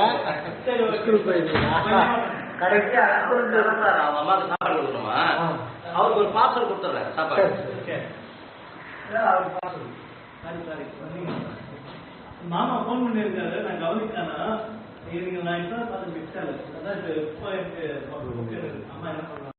கடைசியா
அம்மாவுக்கு சாப்பாடு கொடுக்கணுமா? அவருக்கு ஒரு பார்சல் கொடுத்துட்றேன் சாப்பாடு.
மாமா போன் பண்ணிருக்காரு, நான் கவனிக்கானா நீங்க நான் இப்ப பார்த்து மிக்ஸ் அதான் இப்போ எனக்கு அம்மா என்ன பண்றாங்க